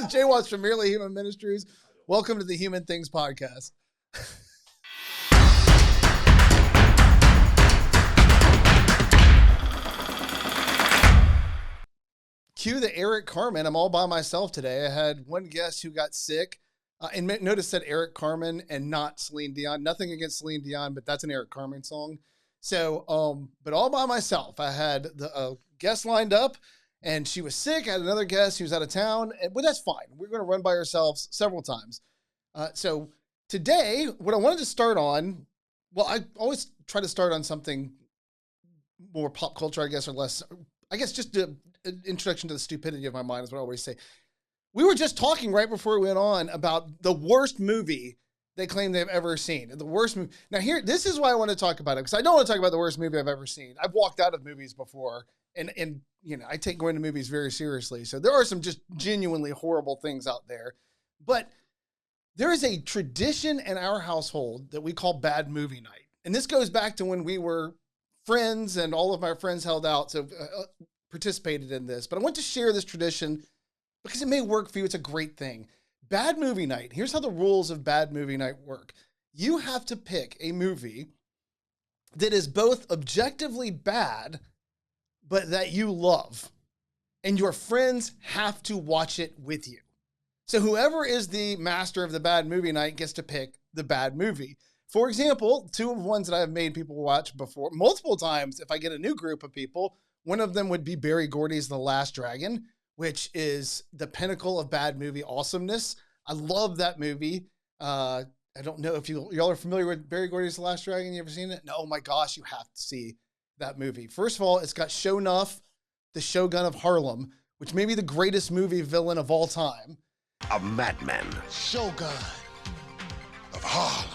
is Jay Watts from Merely Human Ministries. Welcome to the Human Things Podcast. Cue the Eric Carmen. I'm all by myself today. I had one guest who got sick. And notice that Eric Carmen and not Celine Dion. Nothing against Celine Dion, but that's an Eric Carmen song. So, but all by myself. I had the guest lined up, and she was sick. I had another guest who was out of town, but that's fine. We're going to run by ourselves several times. So today, what I wanted to start on, well, I always try to start on something more pop culture, I guess, or less. I guess just an introduction to the stupidity of my mind is what I always say. We were just talking right before we went on about the worst movie they claim they've ever seen. The worst movie. Now this is why I want to talk about it, because I don't want to talk about the worst movie I've ever seen. I've walked out of movies before, and you know, I take going to movies very seriously. So there are some just genuinely horrible things out there. But there is a tradition in our household that we call bad movie night. And this goes back to when we were friends and all of my friends held out, so participated in this. But I want to share this tradition because it may work for you. It's a great thing. Bad movie night. Here's how the rules of bad movie night work. You have to pick a movie that is both objectively bad, but that you love. And your friends have to watch it with you. So whoever is the master of the bad movie night gets to pick the bad movie. For example, two of the ones that I've made people watch before, multiple times, if I get a new group of people, one of them would be Barry Gordy's The Last Dragon, which is the pinnacle of bad movie awesomeness. I love that movie. I don't know if y'all are familiar with Barry Gordy's The Last Dragon. You ever seen it? No, oh my gosh, you have to see that movie. First of all, it's got Nuff, the Shogun of Harlem, which may be the greatest movie villain of all time. A madman. Shogun of Harlem.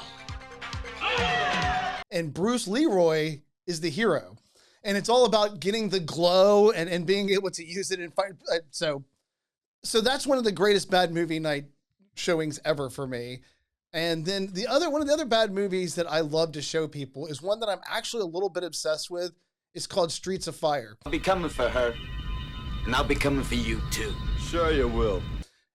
And Bruce Leroy is the hero. And it's all about getting the glow and being able to use it in fight. So that's one of the greatest bad movie night showings ever for me. And then one of the other bad movies that I love to show people is one that I'm actually a little bit obsessed with. It's called Streets of Fire. I'll be coming for her, and I'll be coming for you too. Sure you will.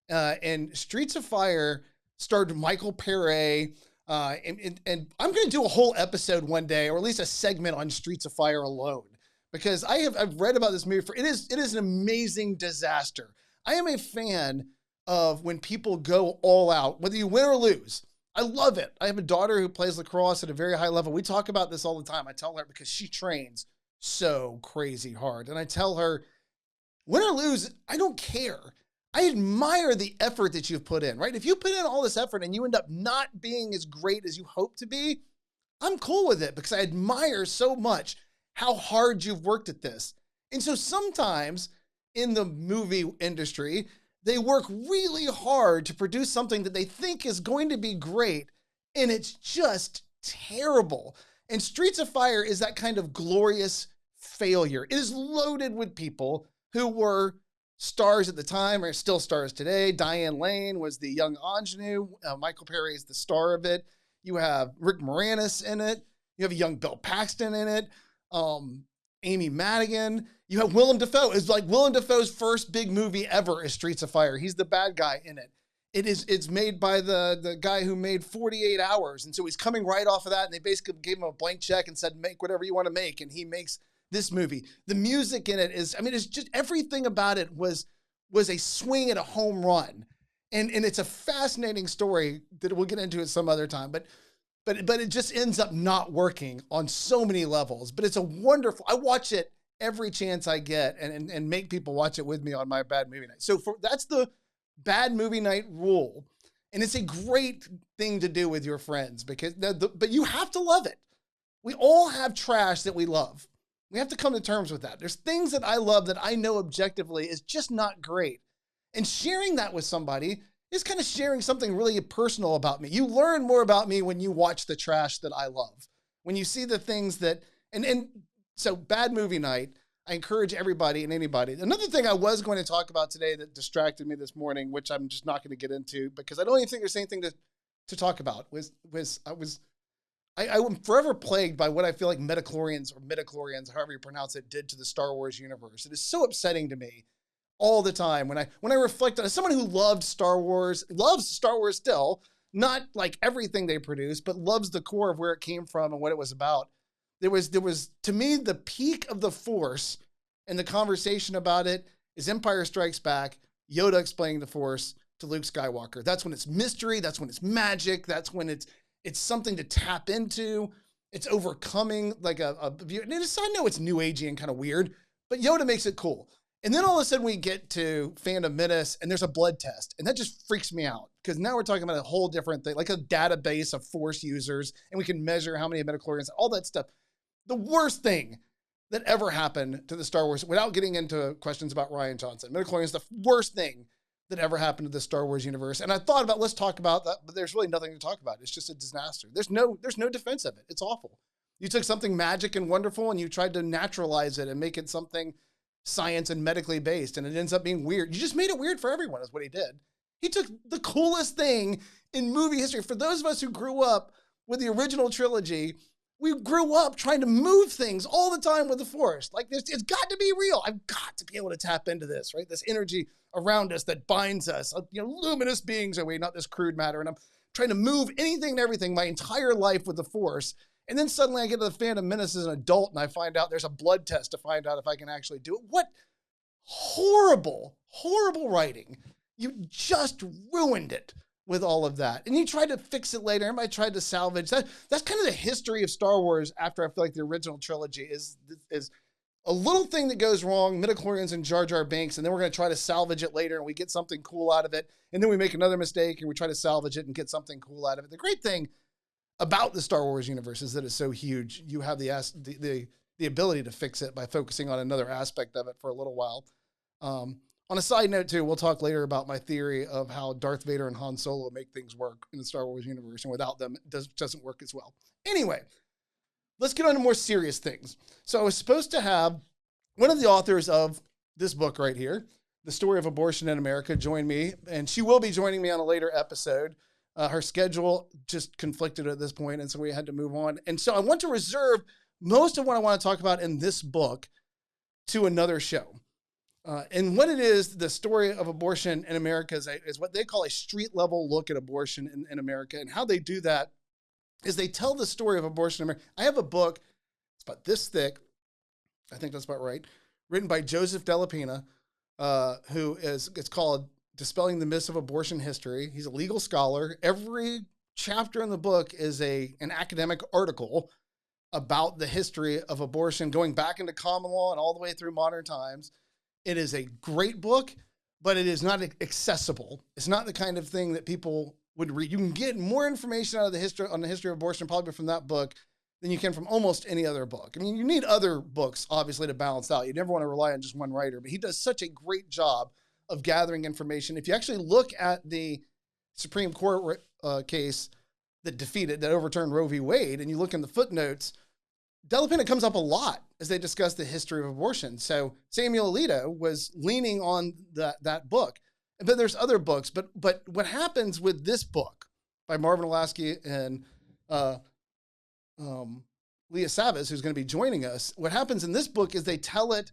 And Streets of Fire starred Michael Pere. And I'm going to do a whole episode one day, or at least a segment on Streets of Fire alone, because I've read about this movie. It is an amazing disaster. I am a fan of when people go all out, whether you win or lose. I love it. I have a daughter who plays lacrosse at a very high level. We talk about this all the time. I tell her, because she trains so crazy hard, and I tell her, win or lose, I don't care. I admire the effort that you've put in, right? If you put in all this effort and you end up not being as great as you hope to be, I'm cool with it, because I admire so much how hard you've worked at this. And so sometimes in the movie industry, they work really hard to produce something that they think is going to be great, and it's just terrible. And Streets of Fire is that kind of glorious failure. It is loaded with people who were stars at the time, or still stars today. Diane Lane was the young ingenue. Michael Pere is the star of it. You have Rick Moranis in it. You have a young Bill Paxton in it. Amy Madigan. You have Willem Dafoe. It's like Willem Dafoe's first big movie ever is Streets of Fire. He's the bad guy in it. It's made by the guy who made 48 Hours. And so he's coming right off of that. And they basically gave him a blank check and said, make whatever you want to make. And he makes this movie. The music in it is, it's just everything about it was a swing at a home run. And it's a fascinating story that we'll get into at some other time. But it just ends up not working on so many levels. But it's a wonderful, I watch it every chance I get and make people watch it with me on my bad movie night. So that's the bad movie night rule. And it's a great thing to do with your friends, because but you have to love it. We all have trash that we love. We have to come to terms with that. There's things that I love that I know objectively is just not great. And sharing that with somebody is kind of sharing something really personal about me. You learn more about me when you watch the trash that I love. When you see the things that, and so bad movie night, I encourage everybody and anybody. Another thing I was going to talk about today that distracted me this morning, which I'm just not going to get into because I don't even think there's anything to talk about, was I'm forever plagued by what I feel like midi-chlorians, however you pronounce it, did to the Star Wars universe. It is so upsetting to me. all the time. When I reflect on, as someone who loved Star Wars, loves Star Wars still, not like everything they produce, but loves the core of where it came from and what it was about. There was to me, the peak of the Force and the conversation about it is Empire Strikes Back, Yoda explaining the Force to Luke Skywalker. That's when it's mystery. That's when it's magic. That's when it's something to tap into. It's overcoming like a view. And I know it's new agey and kind of weird, but Yoda makes it cool. And then all of a sudden we get to Phantom Menace and there's a blood test. And that just freaks me out because now we're talking about a whole different thing, like a database of Force users. And we can measure how many midi-chlorians, all that stuff. The worst thing that ever happened to the Star Wars, without getting into questions about Rian Johnson, midi-chlorians, the worst thing that ever happened to the Star Wars universe. And I thought about, let's talk about that, but there's really nothing to talk about. It's just a disaster. There's no defense of it. It's awful. You took something magic and wonderful and you tried to naturalize it and make it something science and medically based, and it ends up being weird. You just made it weird for everyone is what he did. He took the coolest thing in movie history. For those of us who grew up with the original trilogy, we grew up trying to move things all the time with the Force. Like it's got to be real. I've got to be able to tap into this, right? This energy around us that binds us. Luminous beings are we, not this crude matter. And I'm trying to move anything and everything my entire life with the Force. And then suddenly I get to the Phantom Menace as an adult and I find out there's a blood test to find out if I can actually do it. What horrible, horrible writing. You just ruined it with all of that. And you tried to fix it later. Everybody tried to salvage that. That's kind of the history of Star Wars after I feel like the original trilogy is a little thing that goes wrong, midi-chlorians and Jar Jar Binks, and then we're going to try to salvage it later and we get something cool out of it. And then we make another mistake and we try to salvage it and get something cool out of it. The great thing about the Star Wars universe is that it's so huge. You have the ability to fix it by focusing on another aspect of it for a little while. On a side note too, we'll talk later about my theory of how Darth Vader and Han Solo make things work in the Star Wars universe, and without them, it doesn't work as well. Anyway, let's get on to more serious things. So I was supposed to have one of the authors of this book right here, The Story of Abortion in America, join me, and she will be joining me on a later episode. Her schedule just conflicted at this point, and so we had to move on. And so I want to reserve most of what I want to talk about in this book to another show. And what it is, the story of abortion in America is what they call a street level look at abortion in America. And how they do that is they tell the story of abortion in America. I have a book, it's about this thick, I think that's about right, written by Joseph Delapena, it's called Dispelling the Myths of Abortion History. He's a legal scholar. Every chapter in the book is an academic article about the history of abortion, going back into common law and all the way through modern times. It is a great book, but it is not accessible. It's not the kind of thing that people would read. You can get more information out of the history of abortion probably from that book than you can from almost any other book. I mean, you need other books, obviously, to balance out. You never want to rely on just one writer, but he does such a great job of gathering information. If you actually look at the Supreme Court case that overturned Roe v. Wade, and you look in the footnotes, Delapena comes up a lot as they discuss the history of abortion. So Samuel Alito was leaning on that book. But there's other books. But what happens with this book by Marvin Olasky and Leah Savas, who's going to be joining us, what happens in this book is they tell it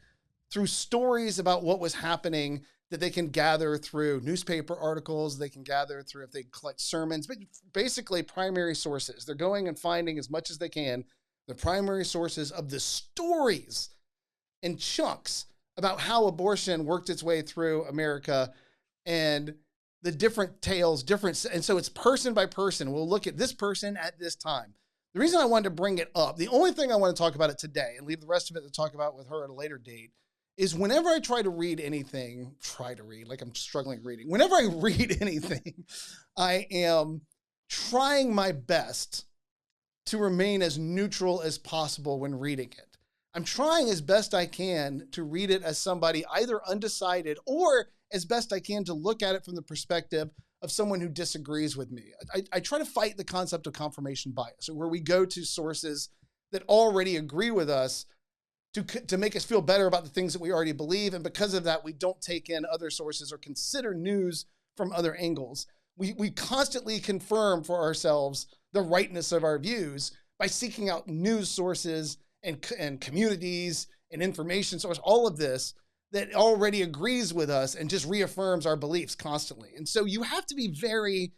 through stories about what was happening that they can gather through newspaper articles, they can gather through if they collect sermons, but basically primary sources. They're going and finding as much as they can the primary sources of the stories in chunks about how abortion worked its way through America and the different tales, and so it's person by person. We'll look at this person at this time. The reason I wanted to bring it up, the only thing I want to talk about it today and leave the rest of it to talk about with her at a later date, is whenever I try to read anything, like I'm struggling reading. Whenever I read anything, I am trying my best to remain as neutral as possible when reading it. I'm trying as best I can to read it as somebody either undecided or as best I can to look at it from the perspective of someone who disagrees with me. I try to fight the concept of confirmation bias, where we go to sources that already agree with us to make us feel better about the things that we already believe. And because of that, we don't take in other sources or consider news from other angles. We constantly confirm for ourselves the rightness of our views by seeking out news sources and communities and information sources, all of this that already agrees with us and just reaffirms our beliefs constantly. And so you have to be very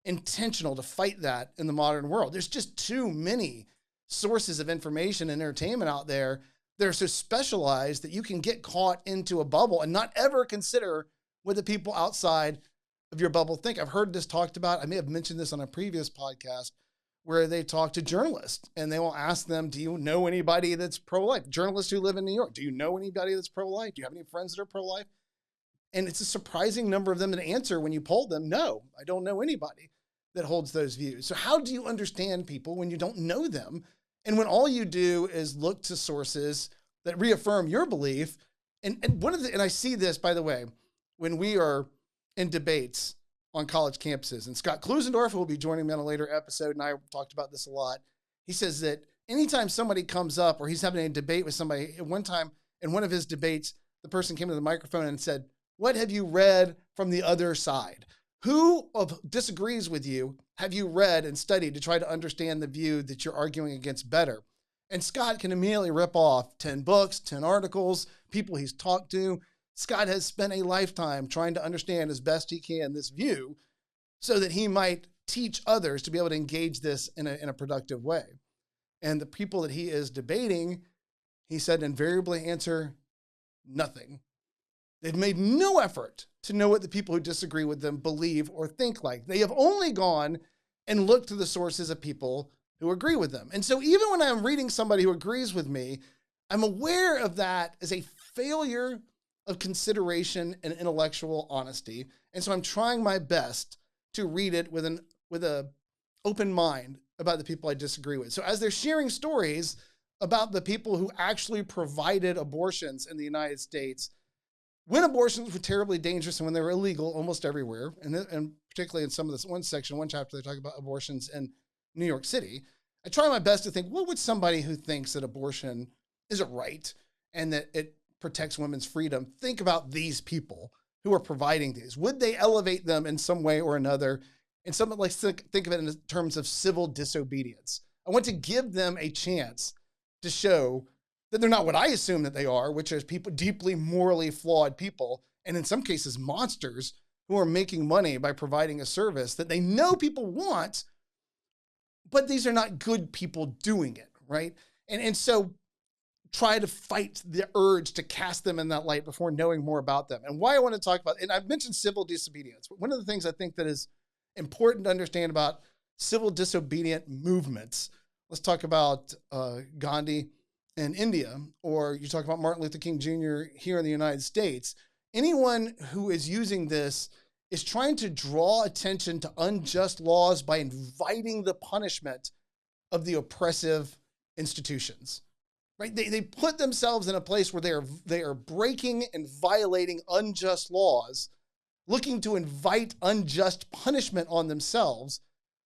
intentional to fight that in the modern world. There's just too many sources of information and entertainment out there that are so specialized that you can get caught into a bubble and not ever consider what the people outside of your bubble think. I've heard this talked about. I may have mentioned this on a previous podcast where they talk to journalists and they will ask them, do you know anybody that's pro-life? Journalists who live in New York, do you know anybody that's pro-life? Do you have any friends that are pro-life? And it's a surprising number of them that answer when you poll them, no, I don't know anybody that holds those views. So how do you understand people when you don't know them? And when all you do is look to sources that reaffirm your belief. And I see this, by the way, when we are in debates on college campuses, and Scott Klusendorf will be joining me on a later episode, and I talked about this a lot. He says that anytime somebody comes up or he's having a debate with somebody, at one time in one of his debates, the person came to the microphone and said, what have you read from the other side? Who disagrees with you have you read and studied to try to understand the view that you're arguing against better? And Scott can immediately rip off 10 books, 10 articles, people he's talked to. Scott has spent a lifetime trying to understand as best he can this view so that he might teach others to be able to engage this in a productive way. And the people that he is debating, he said, invariably answer nothing. They've made no effort to know what the people who disagree with them believe or think like. They have only gone and looked to the sources of people who agree with them. And so even when I'm reading somebody who agrees with me, I'm aware of that as a failure of consideration and intellectual honesty. And so I'm trying my best to read it with a open mind about the people I disagree with. So as they're sharing stories about the people who actually provided abortions in the United States, when abortions were terribly dangerous and when they were illegal almost everywhere, and particularly in some of this one chapter, they talk about abortions in New York City, I try my best to think, what would somebody who thinks that abortion is a right and that it protects women's freedom think about these people who are providing these? Would they elevate them in some way or another? And someone like think of it in terms of civil disobedience. I want to give them a chance to show that they're not what I assume that they are, which is people, deeply morally flawed people, and in some cases monsters who are making money by providing a service that they know people want, but these are not good people doing it, right? And so try to fight the urge to cast them in that light before knowing more about them. And why I want to talk about, and I've mentioned civil disobedience. One of the things I think that is important to understand about civil disobedient movements, let's talk about Gandhi in India, or you talk about Martin Luther King Jr. here in the United States. Anyone who is using this is trying to draw attention to unjust laws by inviting the punishment of the oppressive institutions. Right? They put themselves in a place where they are breaking and violating unjust laws, looking to invite unjust punishment on themselves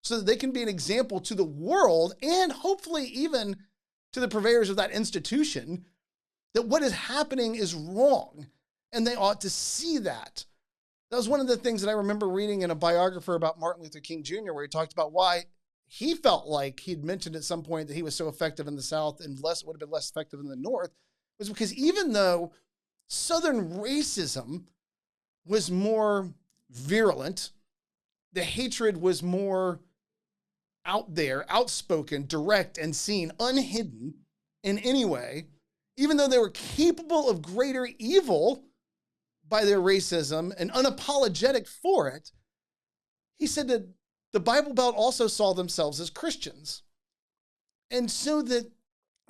so that they can be an example to the world and hopefully even to the purveyors of that institution that what is happening is wrong and they ought to see that. That was one of the things that I remember reading in a biographer about Martin Luther King Jr., where he talked about why he felt like he'd mentioned at some point that he was so effective in the South and would have been less effective in the North, was because even though Southern racism was more virulent, the hatred was more out there, outspoken, direct, and seen, unhidden in any way, even though they were capable of greater evil by their racism and unapologetic for it, he said that the Bible Belt also saw themselves as Christians. And so that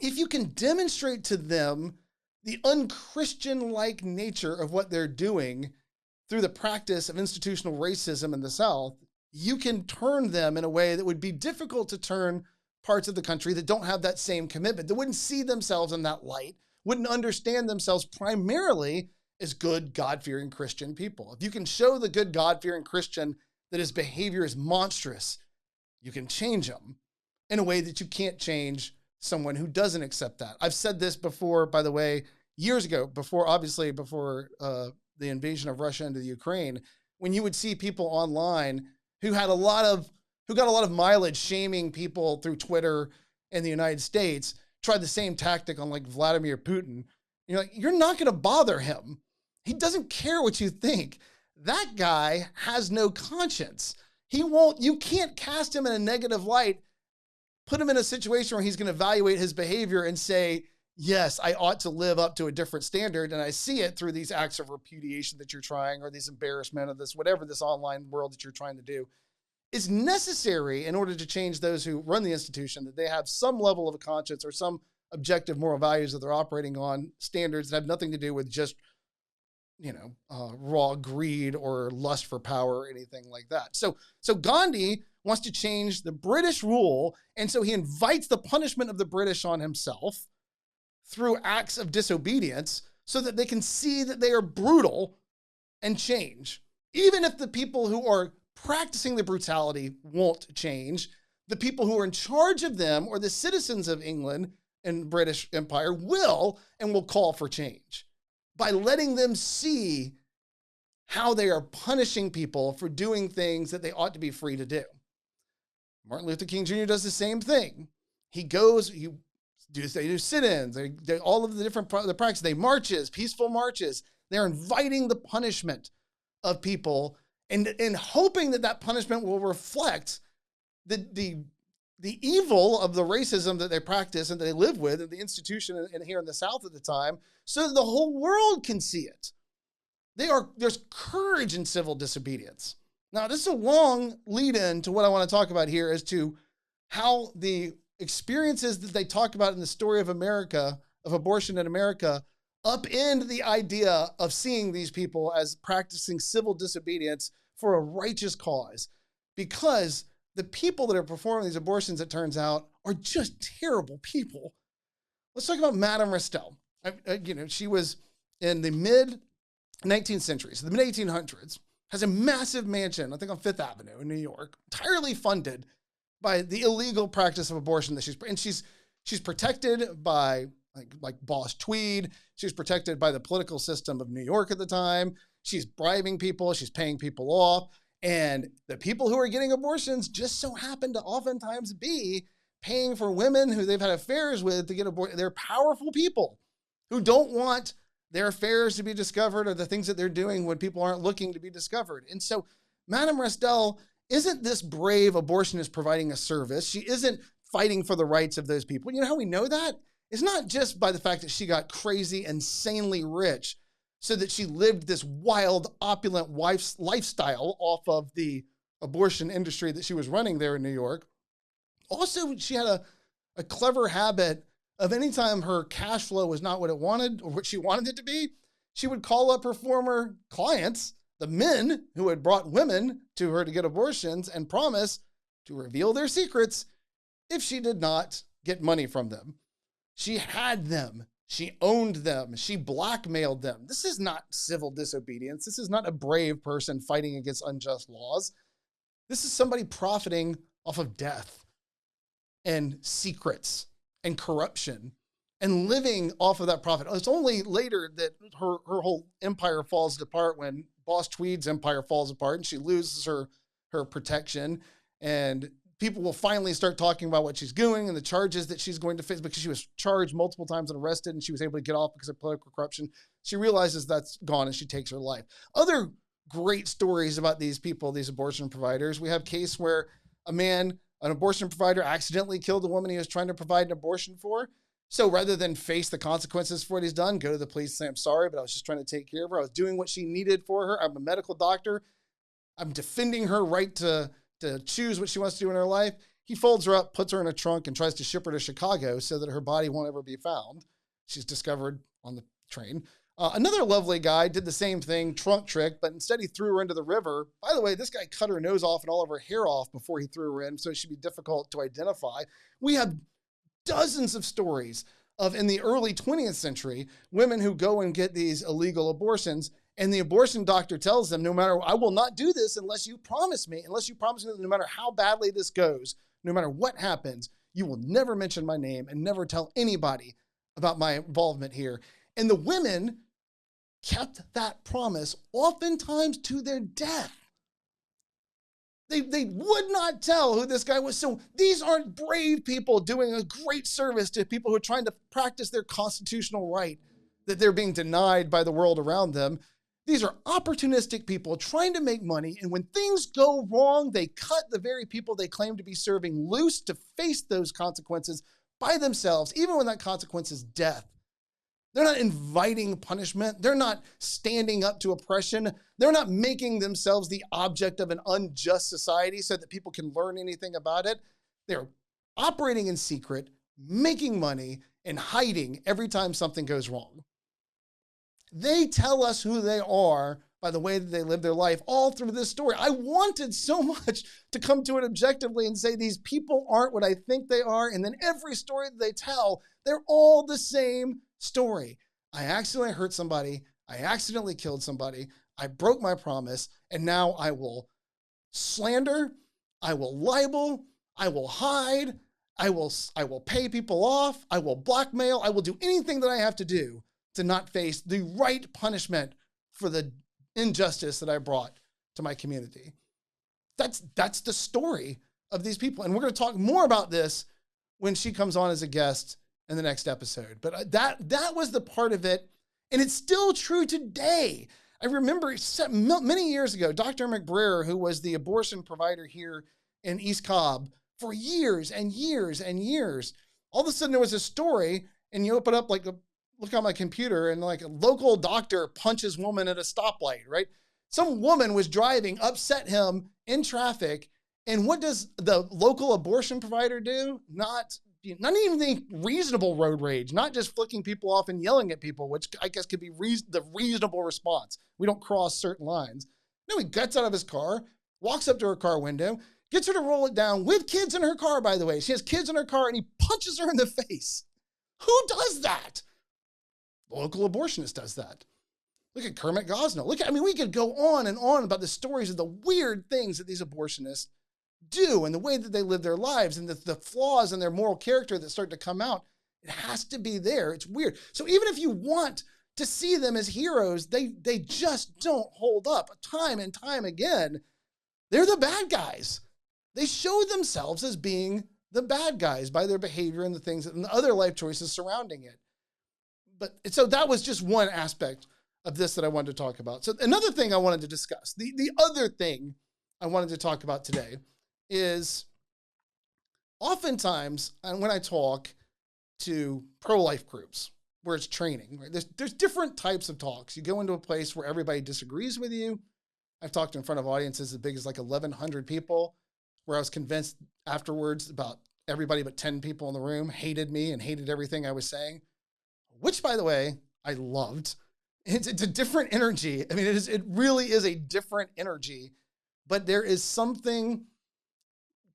if you can demonstrate to them the unchristian-like nature of what they're doing through the practice of institutional racism in the South, you can turn them in a way that would be difficult to turn parts of the country that don't have that same commitment, that wouldn't see themselves in that light, wouldn't understand themselves primarily as good, God-fearing Christian people. If you can show the good, God-fearing Christian that his behavior is monstrous, you can change him in a way that you can't change someone who doesn't accept that. I've said this before, by the way, years ago, before the invasion of Russia into the Ukraine, when you would see people online who got a lot of mileage shaming people through Twitter in the United States, tried the same tactic on like Vladimir Putin. You're like, you're not going to bother him He doesn't care what you think. That guy has no conscience. You can't cast him in a negative light, put him in a situation where he's going to evaluate his behavior and say, yes, I ought to live up to a different standard. And I see it through these acts of repudiation that you're trying, or these embarrassment of this, whatever this online world that you're trying to do. It's necessary in order to change those who run the institution, that they have some level of a conscience or some objective moral values that they're operating on, standards that have nothing to do with just, raw greed or lust for power or anything like that. So Gandhi wants to change the British rule. And so he invites the punishment of the British on himself through acts of disobedience so that they can see that they are brutal and change. Even if the people who are practicing the brutality won't change, the people who are in charge of them, or the citizens of England and British Empire, will call for change by letting them see how they are punishing people for doing things that they ought to be free to do. Martin Luther King Jr. does the same thing. They do sit-ins, they all of the different practices, they marches, peaceful marches. They're inviting the punishment of people and hoping that punishment will reflect the evil of the racism that they practice and that they live with in the institution and here in the South at the time, so that the whole world can see it. There's courage in civil disobedience. Now, this is a long lead-in to what I want to talk about here as to how the experiences that they talk about in the story of America, of abortion in America, upend the idea of seeing these people as practicing civil disobedience for a righteous cause. Because the people that are performing these abortions, it turns out, are just terrible people. Let's talk about Madame Restel. She was in the mid-19th century, so the mid-1800s, has a massive mansion, I think on Fifth Avenue in New York, entirely funded by the illegal practice of abortion that she's protected by like Boss Tweed. She's protected by the political system of New York at the time. She's bribing people. She's paying people off. And the people who are getting abortions just so happen to oftentimes be paying for women who they've had affairs with to get aborted. They're powerful people who don't want their affairs to be discovered, or the things that they're doing when people aren't looking to be discovered. And so Madame Restel isn't this brave abortionist providing a service. She isn't fighting for the rights of those people. You know how we know that? It's not just by the fact that she got crazy, insanely rich, so that she lived this wild, opulent lifestyle off of the abortion industry that she was running there in New York. Also, she had a clever habit of anytime her cash flow was not what it wanted or what she wanted it to be, she would call up her former clients, the men who had brought women to her to get abortions, and promise to reveal their secrets if she did not get money from them. She had them. She owned them. She blackmailed them. This is not civil disobedience. This is not a brave person fighting against unjust laws. This is somebody profiting off of death and secrets and corruption and living off of that profit. It's only later that her whole empire falls apart, when Boss Tweed's empire falls apart and she loses her protection, and people will finally start talking about what she's doing and the charges that she's going to face, because she was charged multiple times and arrested, and she was able to get off because of political corruption. She realizes that's gone and she takes her life. Other great stories about these people, these abortion providers. We have a case where an abortion provider accidentally killed a woman he was trying to provide an abortion for. So rather than face the consequences for what he's done, go to the police and say, I'm sorry, but I was just trying to take care of her. I was doing what she needed for her. I'm a medical doctor. I'm defending her right to choose what she wants to do in her life. He folds her up, puts her in a trunk, and tries to ship her to Chicago so that her body won't ever be found. She's discovered on the train. Another lovely guy did the same thing, trunk trick, but instead he threw her into the river. By the way, this guy cut her nose off and all of her hair off before he threw her in, so it should be difficult to identify. We have dozens of stories of, in the early 20th century, women who go and get these illegal abortions, and the abortion doctor tells them, I will not do this unless you promise me that no matter how badly this goes, no matter what happens, you will never mention my name and never tell anybody about my involvement here. And the women kept that promise, oftentimes to their death. They would not tell who this guy was. So these aren't brave people doing a great service to people who are trying to practice their constitutional right that they're being denied by the world around them. These are opportunistic people trying to make money, and when things go wrong, they cut the very people they claim to be serving loose to face those consequences by themselves, even when that consequence is death. They're not inviting punishment. They're not standing up to oppression. They're not making themselves the object of an unjust society so that people can learn anything about it. They're operating in secret, making money, and hiding every time something goes wrong. They tell us who they are by the way that they live their life all through this story. I wanted so much to come to it objectively and say these people aren't what I think they are. And then every story that they tell, they're all the same story. I accidentally hurt somebody. I accidentally killed somebody. I broke my promise. And now I will slander. I will libel. I will hide. I will pay people off. I will blackmail. I will do anything that I have to do to not face the right punishment for the injustice that I brought to my community. That's the story of these people. And we're going to talk more about this when she comes on as a guest in the next episode. But that was the part of it. And it's still true today. I remember many years ago, Dr. McBrayer, who was the abortion provider here in East Cobb for years and years and years, all of a sudden there was a story, and you open up look on my computer, and like a local doctor punches woman at a stoplight, right? Some woman was driving, upset him in traffic. And what does the local abortion provider do? Not even the reasonable road rage, not just flicking people off and yelling at people, which I guess could be the reasonable response. We don't cross certain lines. No, he gets out of his car, walks up to her car window, gets her to roll it down with kids in her car, by the way. She has kids in her car, and he punches her in the face. Who does that? The local abortionist does that. Look at Kermit Gosnell. We could go on and on about the stories of the weird things that these abortionists do and the way that they live their lives and the flaws in their moral character that start to come out. It has to be there. It's weird. So even if you want to see them as heroes, they just don't hold up time and time again. They're the bad guys. They show themselves as being the bad guys by their behavior and the things and the other life choices surrounding it. So that was just one aspect of this that I wanted to talk about. So another thing I wanted to discuss, the other thing I wanted to talk about today is oftentimes when I talk to pro-life groups where it's training, right? There's different types of talks. You go into a place where everybody disagrees with you. I've talked in front of audiences as big as like 1,100 people where I was convinced afterwards about everybody but 10 people in the room hated me and hated everything I was saying, which, by the way, I loved. It's a different energy. I mean, it really is a different energy, but there is something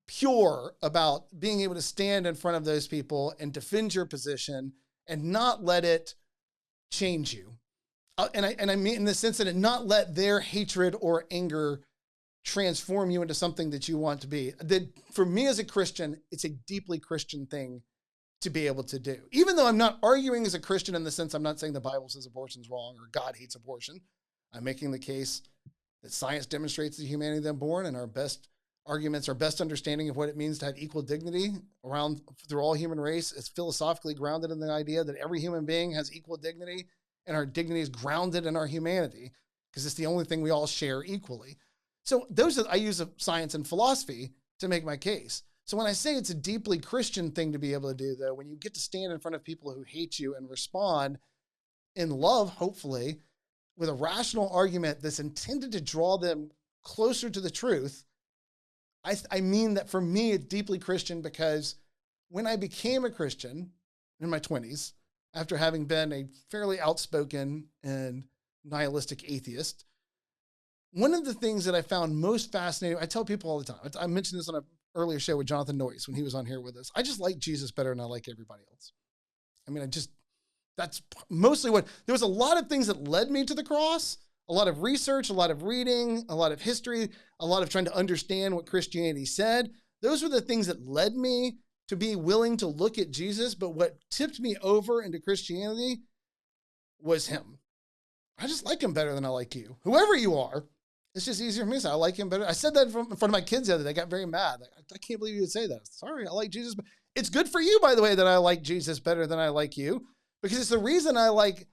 pure about being able to stand in front of those people and defend your position and not let it change you. And I mean in the sense that it not let their hatred or anger transform you into something that you want to be. That for me as a Christian, it's a deeply Christian thing to be able to do. Even though I'm not arguing as a Christian in the sense I'm not saying the Bible says abortion's wrong or God hates abortion. I'm making the case that science demonstrates the humanity of the unborn, and our best arguments, our best understanding of what it means to have equal dignity through all human race is philosophically grounded in the idea that every human being has equal dignity, and our dignity is grounded in our humanity because it's the only thing we all share equally. So I use science and philosophy to make my case. So when I say it's a deeply Christian thing to be able to do, though, when you get to stand in front of people who hate you and respond in love, hopefully, with a rational argument that's intended to draw them closer to the truth, I mean that for me, it's deeply Christian because when I became a Christian in my 20s, after having been a fairly outspoken and nihilistic atheist, one of the things that I found most fascinating, I tell people all the time, I mentioned this on an earlier show with Jonathan Noyes when he was on here with us. I just like Jesus better than I like everybody else. I mean, that's mostly there was a lot of things that led me to the cross, a lot of research, a lot of reading, a lot of history, a lot of trying to understand what Christianity said. Those were the things that led me to be willing to look at Jesus. But what tipped me over into Christianity was him. I just like him better than I like you. Whoever you are, it's just easier for me to say, I like him better. I said that in front of my kids the other day. They got very mad. I can't believe you would say that. Sorry, I like Jesus. It's good for you, by the way, that I like Jesus better than I like you, because it's the reason I like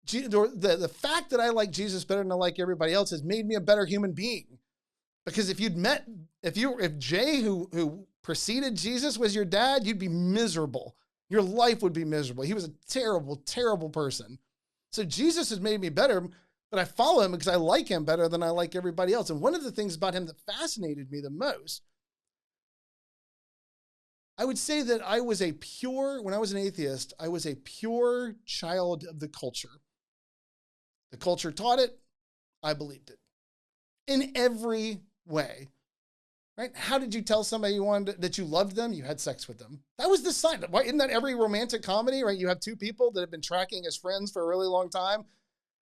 the fact that I like Jesus better than I like everybody else has made me a better human being. Because if Jay, who preceded Jesus, was your dad, you'd be miserable. Your life would be miserable. He was a terrible, terrible person. So Jesus has made me better, but I follow him because I like him better than I like everybody else. And one of the things about him that fascinated me the most, I would say that when I was an atheist, I was a pure child of the culture. The culture taught it, I believed it. In every way, right? How did you tell somebody that you loved them? You had sex with them. That was the sign. Why, isn't that every romantic comedy, right? You have two people that have been tracking as friends for a really long time.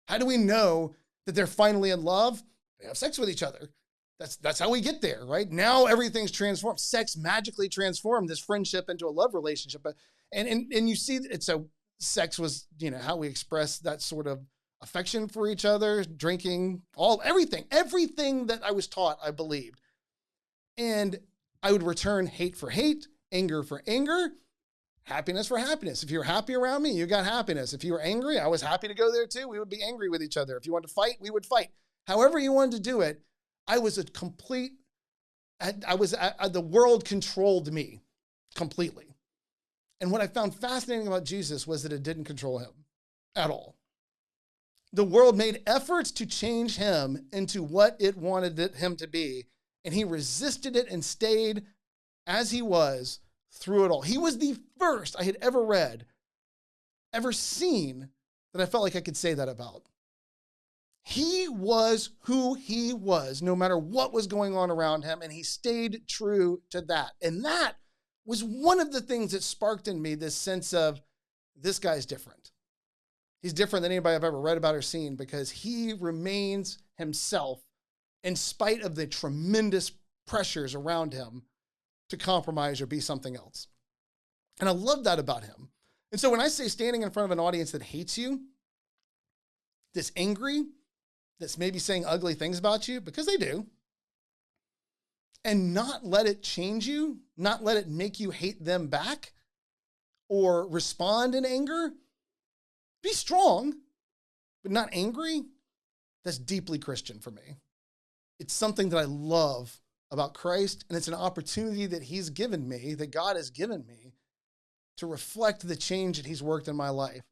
How do we know that they're finally in love? They have sex with each other. That's how we get there, right? Now everything's transformed. Sex magically transformed this friendship into a love relationship. And you see it. So sex was, how we express that sort of affection for each other, drinking, everything that I was taught, I believed. And I would return hate for hate, anger for anger, happiness for happiness. If you were happy around me, you got happiness. If you were angry, I was happy to go there too. We would be angry with each other. If you wanted to fight, we would fight. However you wanted to do it, the world controlled me completely. And what I found fascinating about Jesus was that it didn't control him at all. The world made efforts to change him into what it wanted him to be, and he resisted it and stayed as he was through it all. He was the first I had ever seen that I felt like I could say that about. He was who he was, no matter what was going on around him, and he stayed true to that. And that was one of the things that sparked in me this sense of, this guy's different. He's different than anybody I've ever read about or seen, because he remains himself in spite of the tremendous pressures around him to compromise or be something else. And I love that about him. And so when I say standing in front of an audience that hates you, that's angry, that's maybe saying ugly things about you, because they do, and not let it change you, not let it make you hate them back or respond in anger, be strong, but not angry, that's deeply Christian for me. It's something that I love about Christ, and it's an opportunity that he's given me, that God has given me, to reflect the change that he's worked in my life.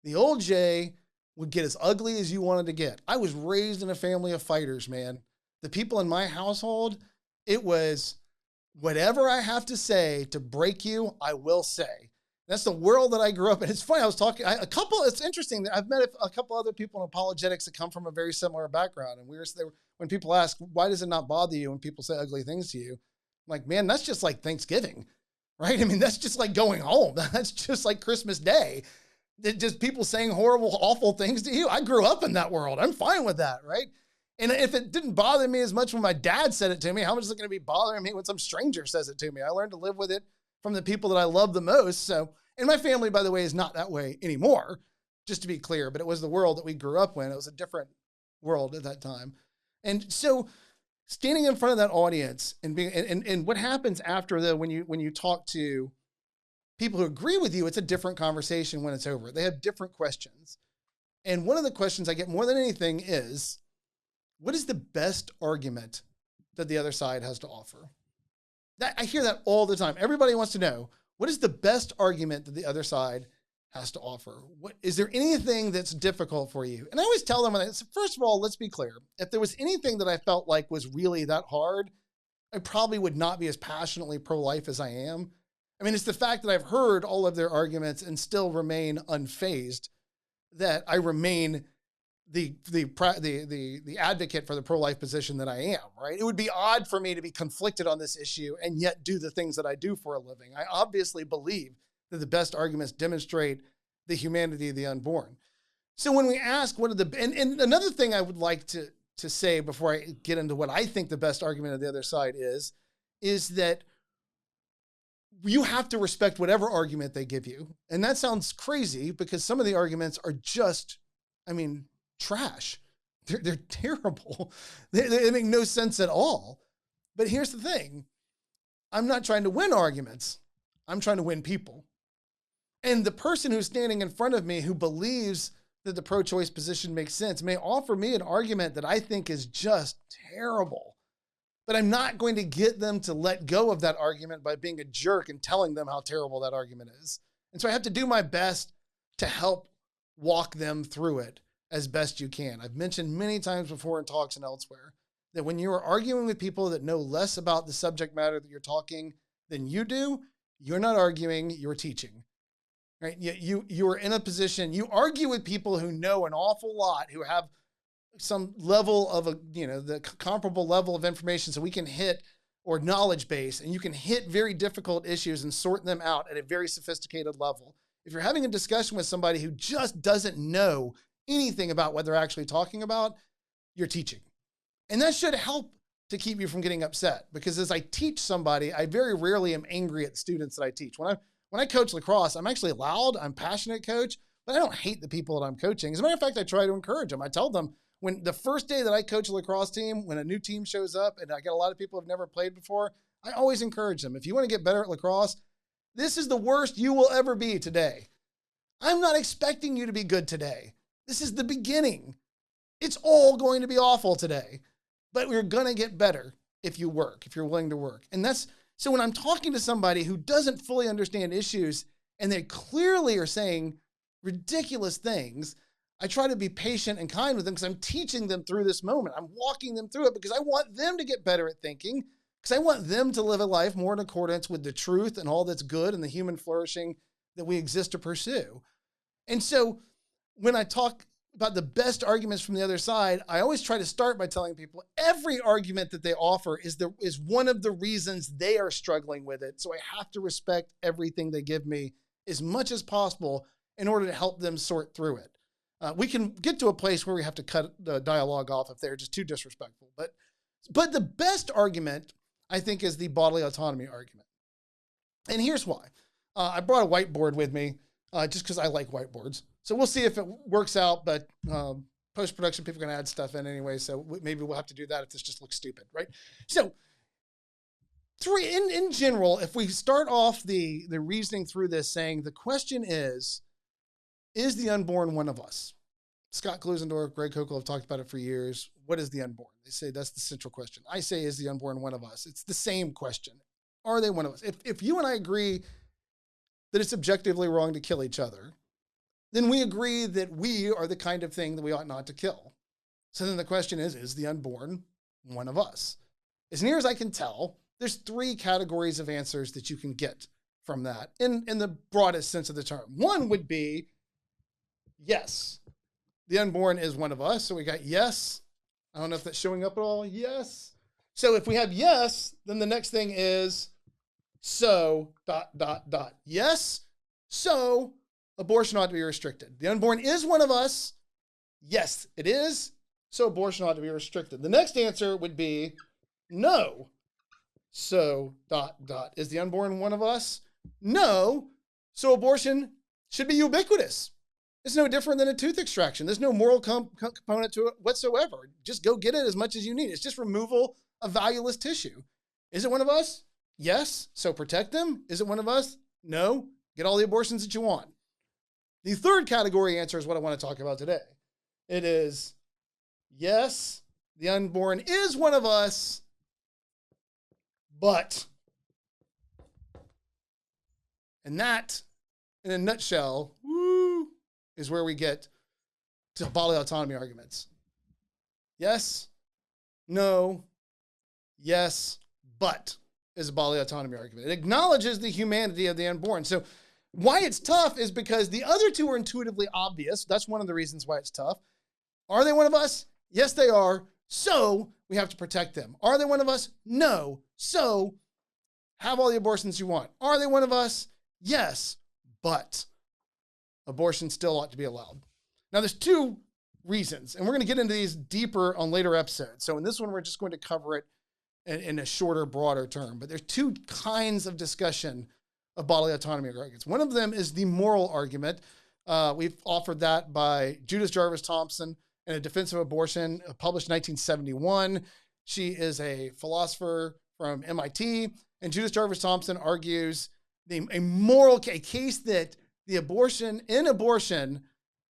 The old Jay would get as ugly as you wanted to get. I was raised in a family of fighters, man. The people in my household, it was whatever I have to say to break you, I will say. That's the world that I grew up in. It's funny, it's interesting that I've met a couple other people in apologetics that come from a very similar background. And when people ask, why does it not bother you when people say ugly things to you? I'm like, man, that's just like Thanksgiving, right? I mean, that's just like going home. That's just like Christmas Day. Just people saying horrible, awful things to you. I grew up in that world. I'm fine with that, right? And if it didn't bother me as much when my dad said it to me, how much is it going to be bothering me when some stranger says it to me? I learned to live with it from the people that I love the most. So, and my family, by the way, is not that way anymore, just to be clear, but it was the world that we grew up in. It was a different world at that time. And so standing in front of that audience and being, and what happens after when you talk to people who agree with you, it's a different conversation when it's over. They have different questions. And one of the questions I get more than anything is, what is the best argument that the other side has to offer? I hear that all the time. Everybody wants to know, what is the best argument that the other side has to offer? Is there anything that's difficult for you? And I always tell them, first of all, let's be clear. If there was anything that I felt like was really that hard, I probably would not be as passionately pro-life as I am. I mean, it's the fact that I've heard all of their arguments and still remain unfazed that I remain the advocate for the pro-life position that I am, right? It would be odd for me to be conflicted on this issue and yet do the things that I do for a living. I obviously believe that the best arguments demonstrate the humanity of the unborn. So when we ask and another thing I would like to say before I get into what I think the best argument of the other side is that you have to respect whatever argument they give you. And that sounds crazy because some of the arguments are just, trash. They're terrible. They make no sense at all. But here's the thing. I'm not trying to win arguments. I'm trying to win people. And the person who's standing in front of me who believes that the pro-choice position makes sense, may offer me an argument that I think is just terrible. But I'm not going to get them to let go of that argument by being a jerk and telling them how terrible that argument is. And so I have to do my best to help walk them through it as best you can. I've mentioned many times before in talks and elsewhere that when you are arguing with people that know less about the subject matter that you're talking than you do, you're not arguing, you're teaching. Right? You are in a position, you argue with people who know an awful lot, who have some level of the comparable level of information so we can hit, or knowledge base, and you can hit very difficult issues and sort them out at a very sophisticated level. If you're having a discussion with somebody who just doesn't know anything about what they're actually talking about, you're teaching. And that should help to keep you from getting upset, because as I teach somebody, I very rarely am angry at the students that I teach. When I coach lacrosse, I'm actually loud, I'm passionate coach, but I don't hate the people that I'm coaching. As a matter of fact, I try to encourage them. I tell them, when the first day that I coach a lacrosse team, when a new team shows up and I get a lot of people who've never played before, I always encourage them. If you want to get better at lacrosse, this is the worst you will ever be today. I'm not expecting you to be good today. This is the beginning. It's all going to be awful today, but we're going to get better if you work, if you're willing to work. And so when I'm talking to somebody who doesn't fully understand issues and they clearly are saying ridiculous things, I try to be patient and kind with them because I'm teaching them through this moment. I'm walking them through it because I want them to get better at thinking, because I want them to live a life more in accordance with the truth and all that's good and the human flourishing that we exist to pursue. And so when I talk about the best arguments from the other side, I always try to start by telling people every argument that they offer is one of the reasons they are struggling with it. So I have to respect everything they give me as much as possible in order to help them sort through it. We can get to a place where we have to cut the dialogue off if they're just too disrespectful. But the best argument, I think, is the bodily autonomy argument. And here's why. I brought a whiteboard with me just because I like whiteboards. So we'll see if it works out, but post-production, people are going to add stuff in anyway, so maybe we'll have to do that if this just looks stupid, right? So in general, if we start off the reasoning through this saying the question is the unborn one of us? Scott Klusendorf, Greg Kokel have talked about it for years. What is the unborn? They say that's the central question. I say, is the unborn one of us? It's the same question. Are they one of us? If you and I agree that it's objectively wrong to kill each other, then we agree that we are the kind of thing that we ought not to kill. So then the question is the unborn one of us? As near as I can tell, there's 3 categories of answers that you can get from that in the broadest sense of the term. One would be, yes, the unborn is one of us. So we got yes. I don't know if that's showing up at all. Yes. So if we have yes, then the next thing is so ... Yes. So abortion ought to be restricted. The unborn is one of us. Yes, it is. So abortion ought to be restricted. The next answer would be no. So ... Is the unborn one of us? No. So abortion should be ubiquitous. It's no different than a tooth extraction. There's no moral component to it whatsoever. Just go get it as much as you need. It's just removal of valueless tissue. Is it one of us? Yes. So protect them. Is it one of us? No. Get all the abortions that you want. The third category answer is what I want to talk about today. It is, yes, the unborn is one of us, but. And that, in a nutshell, is where we get to bodily autonomy arguments. Yes, no, yes, but is a bodily autonomy argument. It acknowledges the humanity of the unborn. So why it's tough is because the other 2 are intuitively obvious. That's one of the reasons why it's tough. Are they one of us? Yes, they are. So we have to protect them. Are they one of us? No. So have all the abortions you want. Are they one of us? Yes, but abortion still ought to be allowed. Now, there's 2 reasons, and we're going to get into these deeper on later episodes. So in this one, we're just going to cover it in a shorter, broader term. But there's 2 kinds of discussion of bodily autonomy arguments. One of them is the moral argument. We've offered that by Judith Jarvis Thompson in A Defense of Abortion, published in 1971. She is a philosopher from MIT, and Judith Jarvis Thompson argues a case that in abortion,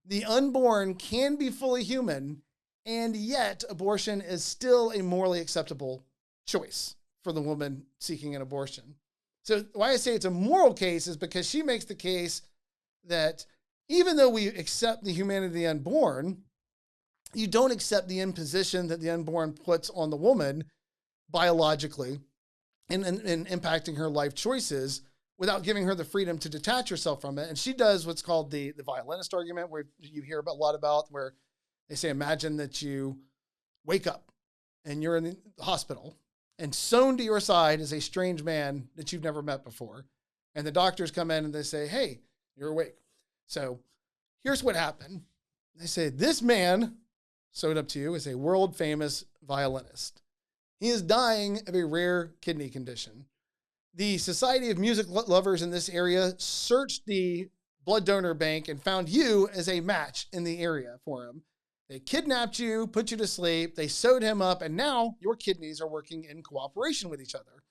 the unborn can be fully human, and yet abortion is still a morally acceptable choice for the woman seeking an abortion. So why I say it's a moral case is because she makes the case that even though we accept the humanity of the unborn, you don't accept the imposition that the unborn puts on the woman biologically and impacting her life choices without giving her the freedom to detach herself from it. And she does what's called the violinist argument, where you hear a lot about, where they say, imagine that you wake up and you're in the hospital and sewn to your side is a strange man that you've never met before. And the doctors come in and they say, hey, you're awake. So here's what happened. They say, this man sewed up to you is a world famous violinist. He is dying of a rare kidney condition. The Society of Music Lovers in this area searched the blood donor bank and found you as a match in the area for him. They kidnapped you, put you to sleep, they sewed him up, and now your kidneys are working in cooperation with each other.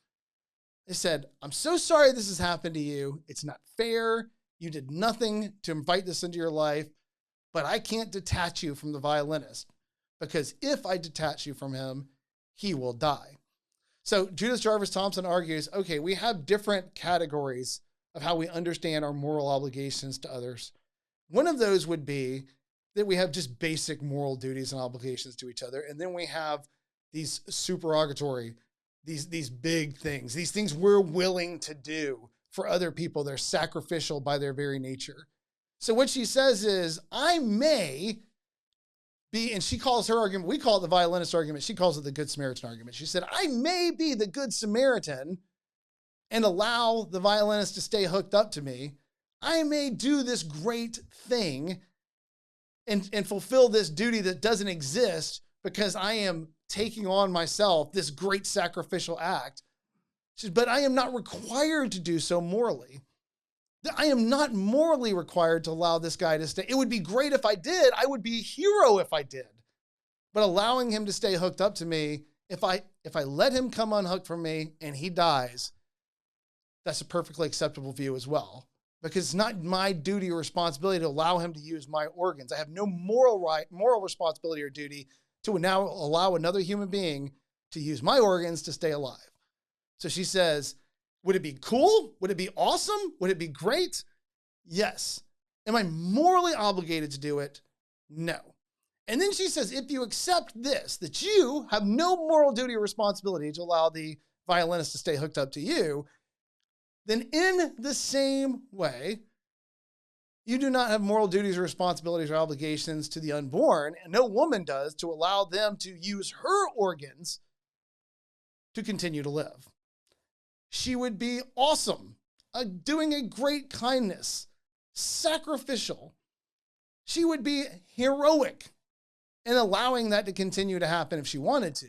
They said, I'm so sorry this has happened to you. It's not fair. You did nothing to invite this into your life, but I can't detach you from the violinist, because if I detach you from him, he will die. So Judith Jarvis Thompson argues, okay, we have different categories of how we understand our moral obligations to others. One of those would be that we have just basic moral duties and obligations to each other. And then we have these supererogatory, these big things, these things we're willing to do for other people. They're sacrificial by their very nature. So what she says is, I may be, and she calls her argument, we call it the violinist argument, she calls it the Good Samaritan argument. She said, I may be the Good Samaritan and allow the violinist to stay hooked up to me. I may do this great thing and fulfill this duty that doesn't exist because I am taking on myself this great sacrificial act. She said, but I am not required to do so morally. I am not morally required to allow this guy to stay. It would be great if I did. I would be a hero if I did. But allowing him to stay hooked up to me, if I let him come unhooked from me and he dies, that's a perfectly acceptable view as well. Because it's not my duty or responsibility to allow him to use my organs. I have no moral responsibility or duty to now allow another human being to use my organs to stay alive. So she says, would it be cool? Would it be awesome? Would it be great? Yes. Am I morally obligated to do it? No. And then she says, if you accept this, that you have no moral duty or responsibility to allow the violinist to stay hooked up to you, then in the same way, you do not have moral duties or responsibilities or obligations to the unborn, and no woman does, to allow them to use her organs to continue to live. She would be awesome, doing a great kindness, sacrificial. She would be heroic in allowing that to continue to happen if she wanted to.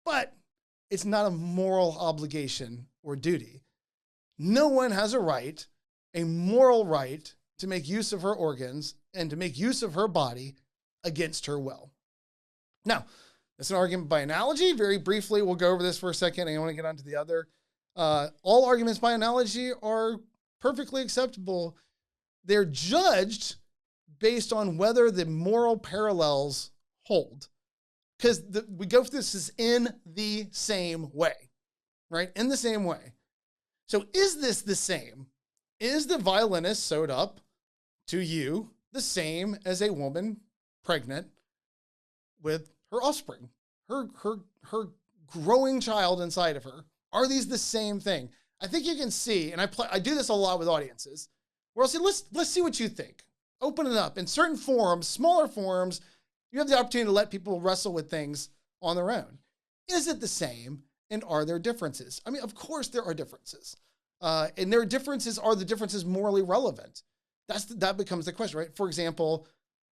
But it's not a moral obligation or duty. No one has a moral right, to make use of her organs and to make use of her body against her will. Now, it's an argument by analogy. Very briefly, we'll go over this for a second, and I want to get on to the other. All arguments by analogy are perfectly acceptable. They're judged based on whether the moral parallels hold. Because we go through this in the same way, right? In the same way. So is this the same? Is the violinist sewed up to you the same as a woman pregnant with her offspring, her growing child inside of her? Are these the same thing? I think you can see, and I do this a lot with audiences, where I'll say, let's see what you think. Open it up. In certain forums, smaller forums, you have the opportunity to let people wrestle with things on their own. Is it the same? And are there differences? I mean, of course there are differences. And are the differences morally relevant? That becomes the question, right? For example,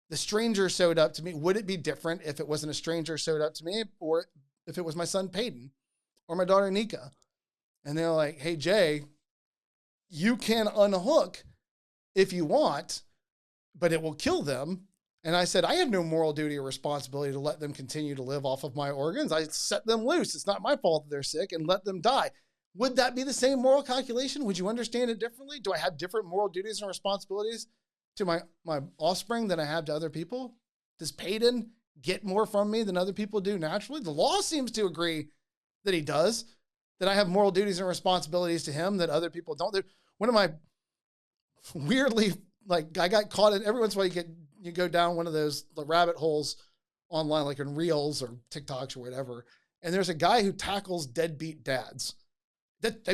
the stranger sewed up to me. Would it be different if it wasn't a stranger sewed up to me, or if it was my son Peyton or my daughter Nika? And they're like, hey, Jay, you can unhook if you want, but it will kill them. And I said, I have no moral duty or responsibility to let them continue to live off of my organs. I set them loose. It's not my fault that they're sick, and let them die. Would that be the same moral calculation? Would you understand it differently? Do I have different moral duties and responsibilities to my offspring than I have to other people? Does Peyton get more from me than other people do naturally? The law seems to agree that he does, that I have moral duties and responsibilities to him that other people don't. One of my weirdly, like, I got caught in, every once in a while you go down one of those rabbit holes online, like in Reels or TikToks or whatever. And there's a guy who tackles deadbeat dads.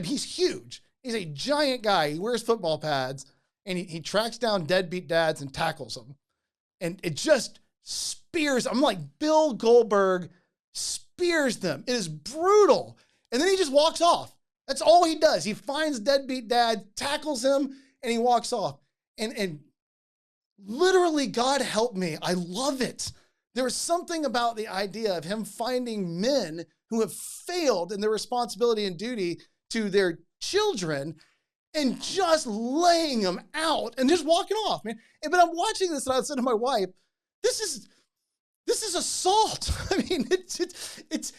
He's huge. He's a giant guy. He wears football pads and he tracks down deadbeat dads and tackles them. And it just spears. I'm like, Bill Goldberg spears them. It is brutal. And then he just walks off. That's all he does. He finds deadbeat dad, tackles him, and he walks off. And literally, God help me, I love it. There was something about the idea of him finding men who have failed in their responsibility and duty to their children and just laying them out and just walking off, man. But I'm watching this and I said to my wife, this is assault. I mean,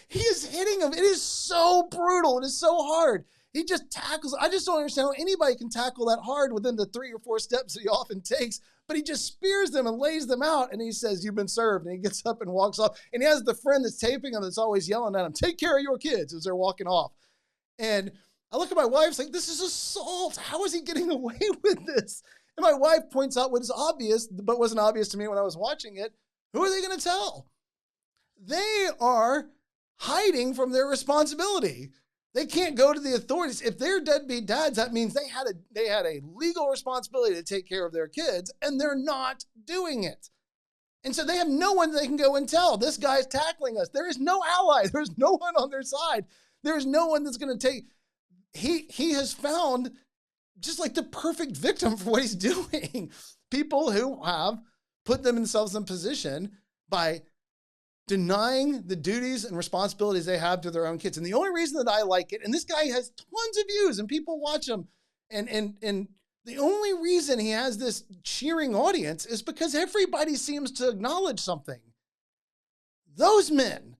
he is hitting him. It is so brutal. It is so hard. He just tackles. I just don't understand how anybody can tackle that hard within the 3 or 4 steps that he often takes, but he just spears them and lays them out. And he says, "You've been served." And he gets up and walks off. And he has the friend that's taping him that's always yelling at him, "Take care of your kids," as they're walking off. And I look at my wife, like, this is assault. How is he getting away with this? And my wife points out what is obvious, but wasn't obvious to me when I was watching it. Who are they going to tell? They are hiding from their responsibility. They can't go to the authorities. If they're deadbeat dads, that means they had a legal responsibility to take care of their kids, and they're not doing it. And so they have no one they can go and tell. This guy's tackling us. There is no ally. There's no one on their side. There's no one that's going to take. He has found just like the perfect victim for what he's doing. People who have put themselves in position by denying the duties and responsibilities they have to their own kids. And the only reason that I like it, and this guy has tons of views and people watch him, and the only reason he has this cheering audience is because everybody seems to acknowledge something. Those men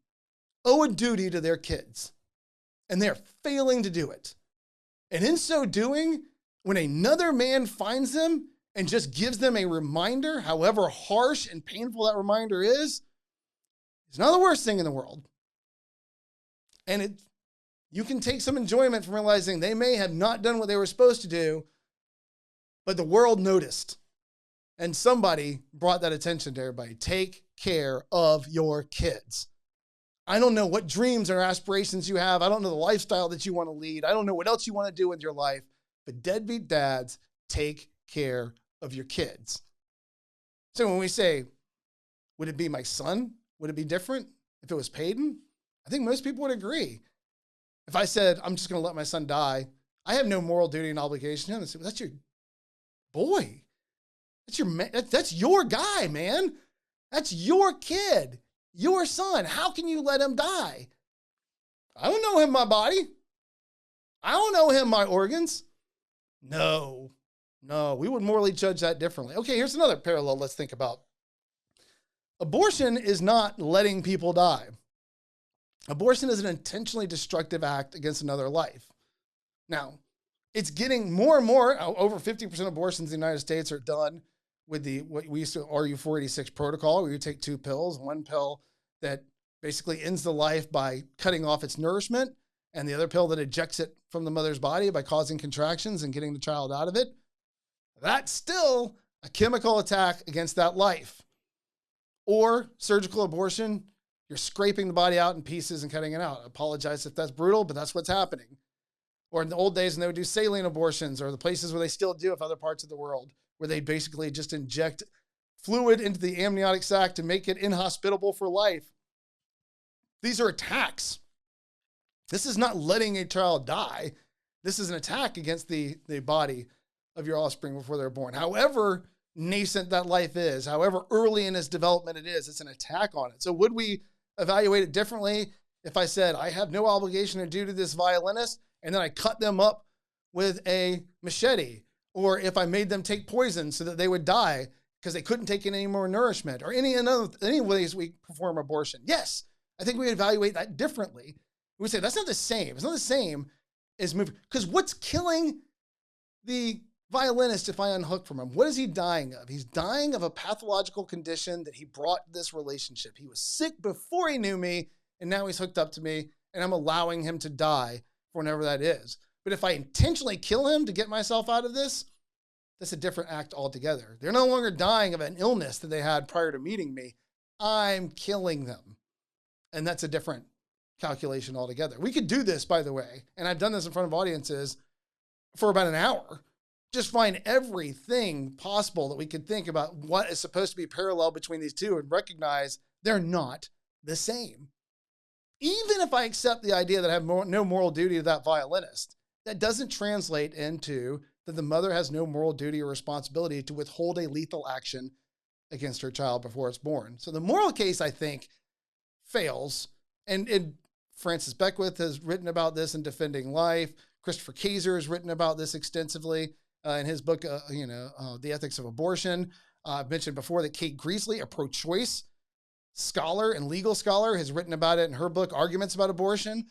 owe a duty to their kids, and they're failing to do it. And in so doing, when another man finds them and just gives them a reminder, however harsh and painful that reminder is, it's not the worst thing in the world. And you can take some enjoyment from realizing they may have not done what they were supposed to do, but the world noticed. And somebody brought that attention to everybody. Take care of your kids. I don't know what dreams or aspirations you have. I don't know the lifestyle that you want to lead. I don't know what else you want to do with your life. But deadbeat dads, take care of your kids. So when we say, would it be my son? Would it be different if it was Peyton? I think most people would agree. If I said, I'm just going to let my son die, I have no moral duty and obligation to him. Say, well, that's your boy. That's your guy, man. That's your kid, your son. How can you let him die? I don't know him my body. I don't know him my organs. No, we would morally judge that differently. Okay, here's another parallel let's think about. Abortion is not letting people die. Abortion is an intentionally destructive act against another life. Now, it's getting more and more, over 50% of abortions in the United States are done with what we used to RU486 protocol, where you take 2 pills, one pill that basically ends the life by cutting off its nourishment, and the other pill that ejects it from the mother's body by causing contractions and getting the child out of it. That's still a chemical attack against that life. Or surgical abortion, you're scraping the body out in pieces and cutting it out. I apologize if that's brutal, but that's what's happening. Or in the old days when they would do saline abortions, or the places where they still do in other parts of the world, where they basically just inject fluid into the amniotic sac to make it inhospitable for life. These are attacks. This is not letting a child die. This is an attack against the body of your offspring before they're born. However nascent that life is, however early in its development it is, it's an attack on it. So would we evaluate it differently if I said, I have no obligation to do to this violinist, and then I cut them up with a machete? Or if I made them take poison so that they would die because they couldn't take in any more nourishment, or any ways we perform abortion? Yes, I think we evaluate that differently. We would say that's not the same. It's not the same as moving, because what's killing the violinist, if I unhook from him, what is he dying of? He's dying of a pathological condition that he brought to this relationship. He was sick before he knew me, and now he's hooked up to me, and I'm allowing him to die for whenever that is. But if I intentionally kill him to get myself out of this, that's a different act altogether. They're no longer dying of an illness that they had prior to meeting me. I'm killing them. And that's a different calculation altogether. We could do this, by the way, and I've done this in front of audiences for about an hour. Just find everything possible that we could think about what is supposed to be parallel between these two and recognize they're not the same. Even if I accept the idea that I have no moral duty to that violinist, that doesn't translate into that the mother has no moral duty or responsibility to withhold a lethal action against her child before it's born. So the moral case, I think, fails. And Francis Beckwith has written about this in Defending Life. Christopher Kaiser has written about this extensively in his book, The Ethics of Abortion. I've mentioned before that Kate Greasley, a pro-choice scholar and legal scholar, has written about it in her book, Arguments About Abortion.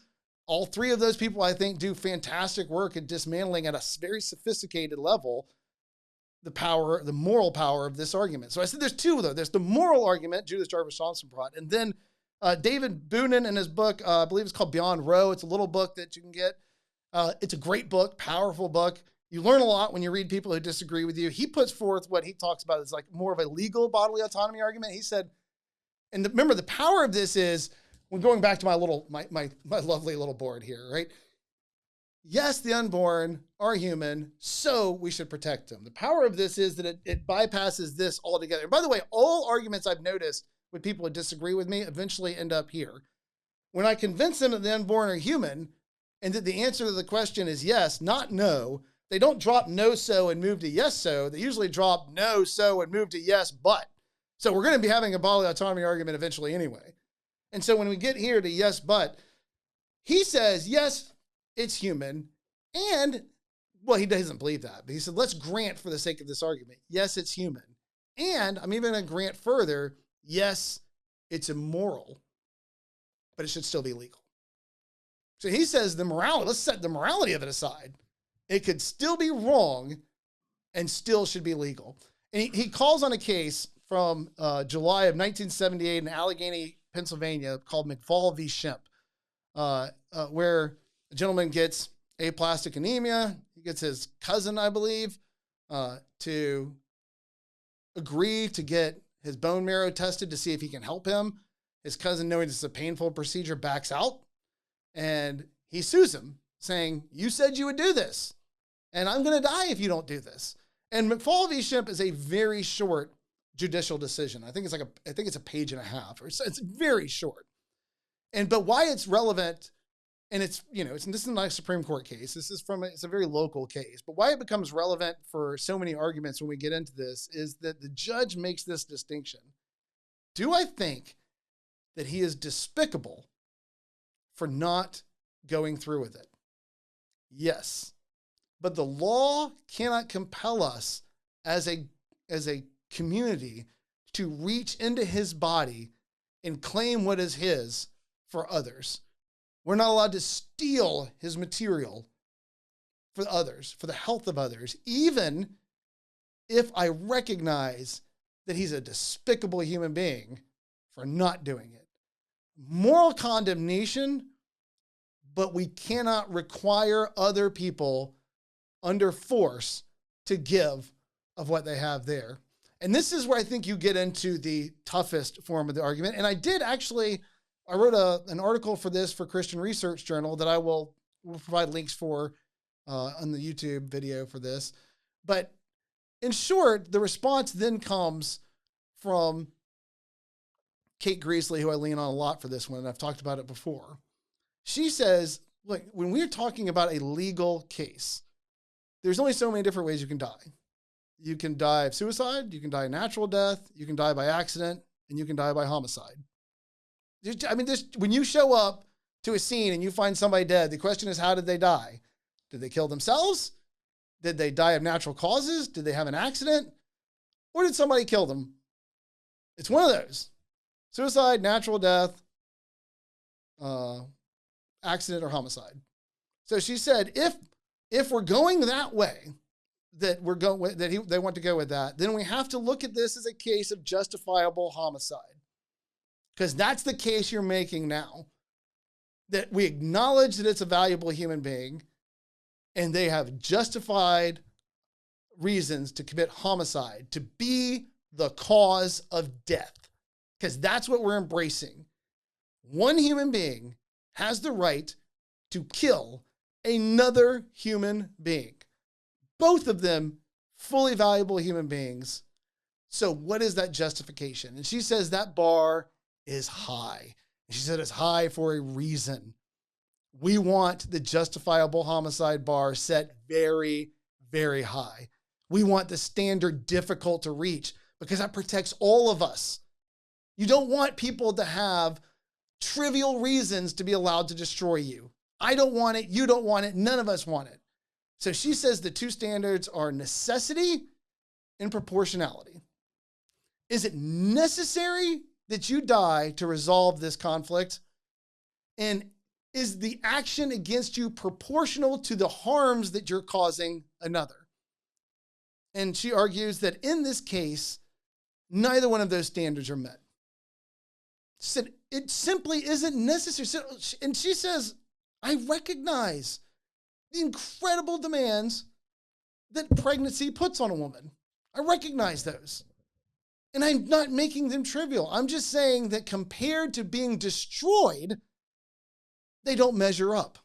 All three of those people, I think, do fantastic work at dismantling at a very sophisticated level the moral power of this argument. So I said there's two, though. There's the moral argument Judith Jarvis Thompson brought, and then David Boonin in his book, I believe it's called Beyond Roe. It's a little book that you can get. It's a great book, powerful book. You learn a lot when you read people who disagree with you. He puts forth what he talks about as like more of a legal bodily autonomy argument. He said, and remember, the power of this is, when going back to my lovely little board here, right? Yes, the unborn are human, so we should protect them. The power of this is that it bypasses this altogether. And by the way, all arguments I've noticed with people who disagree with me eventually end up here. When I convince them that the unborn are human and that the answer to the question is yes, not no, they don't drop no, so, and move to yes, so. They usually drop no, so, and move to yes, but. So we're going to be having a bodily autonomy argument eventually anyway. And so when we get here to yes, but, he says, yes, it's human. And, well, he doesn't believe that. But he said, let's grant for the sake of this argument, yes, it's human. And I'm even going to grant further, yes, it's immoral, but it should still be legal. So he says the morality, let's set the morality of it aside. It could still be wrong and still should be legal. And he calls on a case from July of 1978 in Allegheny, Pennsylvania, called McFall v. Shemp, where a gentleman gets aplastic anemia. He gets his cousin, I believe, to agree to get his bone marrow tested to see if he can help him. His cousin, knowing this is a painful procedure, backs out, and he sues him, saying, you said you would do this, and I'm going to die if you don't do this. And McFall v. Shemp is a very short judicial decision. I think it's a page and a half, or it's very short. But why it's relevant, and this is not a Supreme Court case. It's a very local case. But why it becomes relevant for so many arguments when we get into this is that the judge makes this distinction. Do I think that he is despicable for not going through with it? Yes. But the law cannot compel us as a community to reach into his body and claim what is his for others. We're not allowed to steal his material for others, for the health of others, even if I recognize that he's a despicable human being for not doing it. Moral condemnation, but we cannot require other people under force to give of what they have there. And this is where I think you get into the toughest form of the argument. And I wrote an article for this for Christian Research Journal that we'll provide links for on the YouTube video for this. But in short, the response then comes from Kate Greasley, who I lean on a lot for this one, and I've talked about it before. She says, look, when we're talking about a legal case, there's only so many different ways you can die. You can die of suicide, you can die a natural death, you can die by accident, and you can die by homicide. When you show up to a scene and you find somebody dead, the question is, how did they die? Did they kill themselves? Did they die of natural causes? Did they have an accident? Or did somebody kill them? It's one of those. Suicide, natural death, accident, or homicide. So she said, if we're going that way, that we're going with, they want to go with that, then we have to look at this as a case of justifiable homicide. Because that's the case you're making now. That we acknowledge that it's a valuable human being and they have justified reasons to commit homicide, to be the cause of death. Because that's what we're embracing. One human being has the right to kill another human being. Both of them fully valuable human beings. So what is that justification? And she says that bar is high. And she said it's high for a reason. We want the justifiable homicide bar set very, very high. We want the standard difficult to reach because that protects all of us. You don't want people to have trivial reasons to be allowed to destroy you. I don't want it. You don't want it. None of us want it. So she says the two standards are necessity and proportionality. Is it necessary that you die to resolve this conflict? And is the action against you proportional to the harms that you're causing another? And she argues that in this case, neither one of those standards are met. She said, it simply isn't necessary. And she says, I recognize the incredible demands that pregnancy puts on a woman. I recognize those. And I'm not making them trivial. I'm just saying that compared to being destroyed, they don't measure up.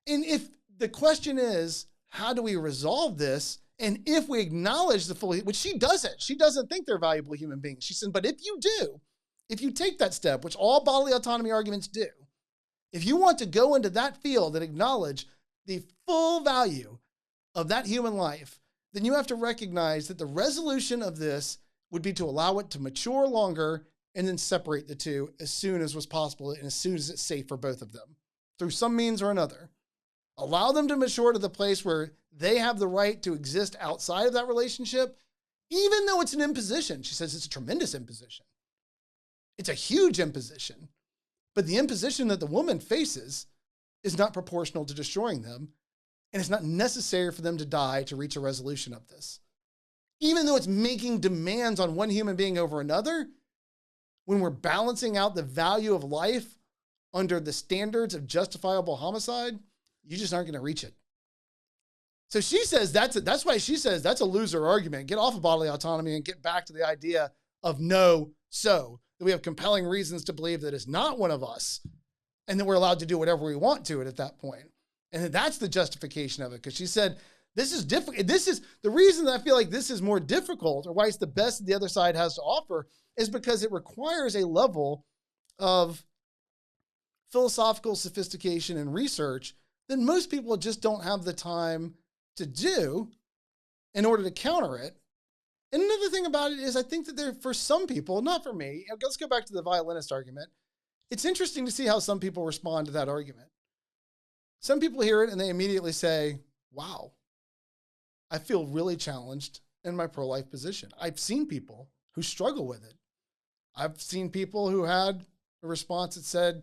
And if the question is, how do we resolve this? And if we acknowledge the full, which she doesn't think they're valuable human beings. She said, but if you do, if you take that step, which all bodily autonomy arguments do, if you want to go into that field and acknowledge the full value of that human life, then you have to recognize that the resolution of this would be to allow it to mature longer and then separate the two as soon as was possible and as soon as it's safe for both of them through some means or another. Allow them to mature to the place where they have the right to exist outside of that relationship, even though it's an imposition. She says it's a tremendous imposition. It's a huge imposition, but the imposition that the woman faces is not proportional to destroying them, and it's not necessary for them to die to reach a resolution of this. Even though it's making demands on one human being over another, when we're balancing out the value of life under the standards of justifiable homicide, you just aren't going to reach it. So she says that's why she says that's a loser argument. Get off of bodily autonomy and get back to the idea of that we have compelling reasons to believe that it's not one of us and that we're allowed to do whatever we want to it at that point. And that's the justification of it. Because she said, this is difficult. This is the reason that I feel like this is more difficult, or why it's the best that the other side has to offer, is because it requires a level of philosophical sophistication and research that most people just don't have the time to do in order to counter it. And another thing about it is I think that for some people, not for me, let's go back to the violinist argument. It's interesting to see how some people respond to that argument. Some people hear it and they immediately say, wow, I feel really challenged in my pro-life position. I've seen people who struggle with it. I've seen people who had a response that said,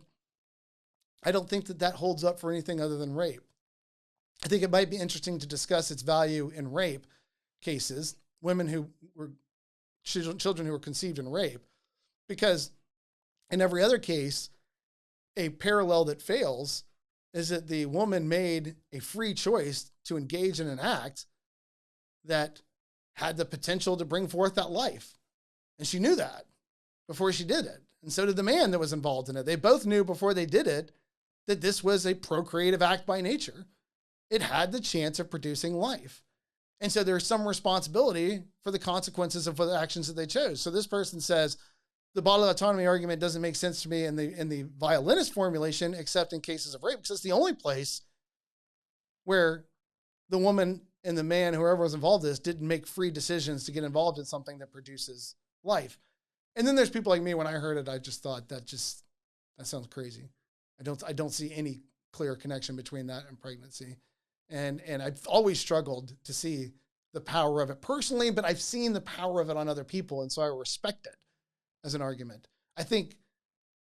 I don't think that holds up for anything other than rape. I think it might be interesting to discuss its value in rape cases, women who were children who were conceived in rape, because in every other case, a parallel that fails is that the woman made a free choice to engage in an act that had the potential to bring forth that life. And she knew that before she did it. And so did the man that was involved in it. They both knew before they did it that this was a procreative act by nature. It had the chance of producing life. And so there's some responsibility for the consequences of the actions that they chose. So this person says, the bodily autonomy argument doesn't make sense to me in the violinist formulation, except in cases of rape, because it's the only place where the woman and the man, whoever was involved in this, didn't make free decisions to get involved in something that produces life. And then there's people like me, when I heard it, I just thought that sounds crazy. I don't see any clear connection between that and pregnancy. And I've always struggled to see the power of it personally, but I've seen the power of it on other people. And so I respect it as an argument. I think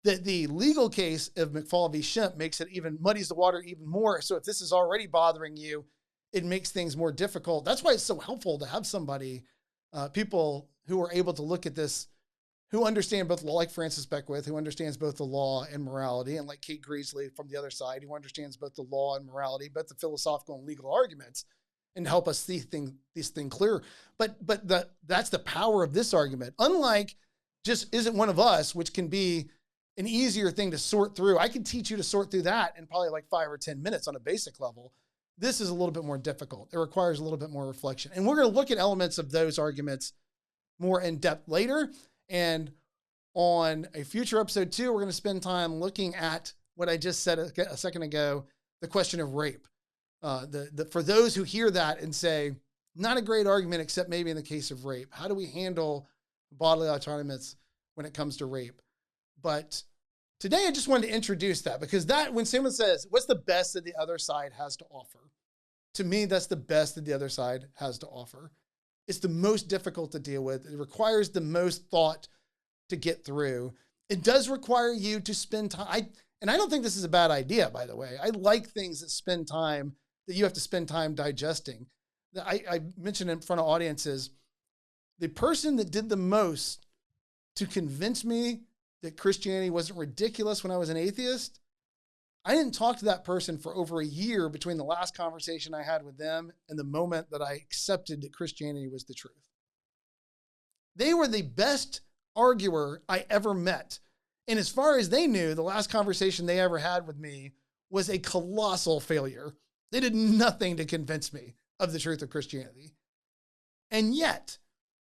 that the legal case of McFall v. Shemp muddies the water even more. So if this is already bothering you, it makes things more difficult. That's why it's so helpful to have somebody, people who are able to look at this, who understand both law, like Francis Beckwith, who understands both the law and morality, and like Kate Greasley from the other side, who understands both the law and morality, both the philosophical and legal arguments, and help us see this thing clearer. But that's the power of this argument. Unlike just isn't one of us, which can be an easier thing to sort through. I can teach you to sort through that in probably like 5 or 10 minutes on a basic level. This is a little bit more difficult. It requires a little bit more reflection. And we're going to look at elements of those arguments more in depth later. And on a future episode 2, we're going to spend time looking at what I just said a second ago, the question of rape. For those who hear that and say, not a great argument, except maybe in the case of rape. How do we handle bodily autonomy when it comes to rape? But today I just wanted to introduce that, because that, when someone says, what's the best that the other side has to offer? To me, that's the best that the other side has to offer. It's the most difficult to deal with. It requires the most thought to get through. It does require you to spend time. And I don't think this is a bad idea, by the way. I like things that spend time, that you have to spend time digesting. I mentioned in front of audiences, the person that did the most to convince me that Christianity wasn't ridiculous when I was an atheist, I didn't talk to that person for over a year between the last conversation I had with them and the moment that I accepted that Christianity was the truth. They were the best arguer I ever met. And as far as they knew, the last conversation they ever had with me was a colossal failure. They did nothing to convince me of the truth of Christianity. And yet,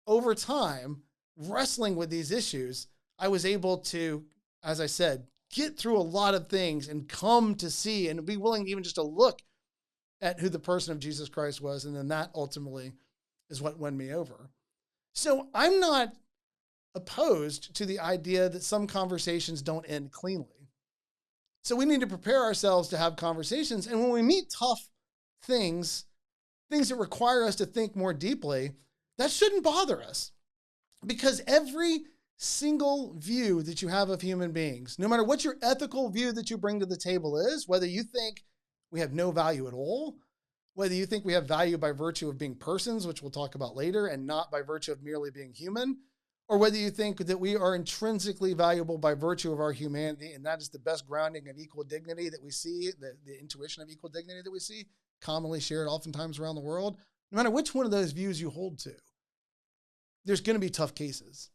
over time, wrestling with these issues, I was able to, as I said, get through a lot of things and come to see and be willing even just to look at who the person of Jesus Christ was. And then that ultimately is what won me over. So I'm not opposed to the idea that some conversations don't end cleanly. So we need to prepare ourselves to have conversations. And when we meet tough things that require us to think more deeply, that shouldn't bother us, because every single view that you have of human beings, no matter what your ethical view that you bring to the table is, whether you think we have no value at all, whether you think we have value by virtue of being persons, which we'll talk about later, and not by virtue of merely being human, or whether you think that we are intrinsically valuable by virtue of our humanity, and that is the best grounding of equal dignity that we see, the intuition of equal dignity that we see, commonly shared oftentimes around the world, no matter which one of those views you hold to, there's going to be tough cases.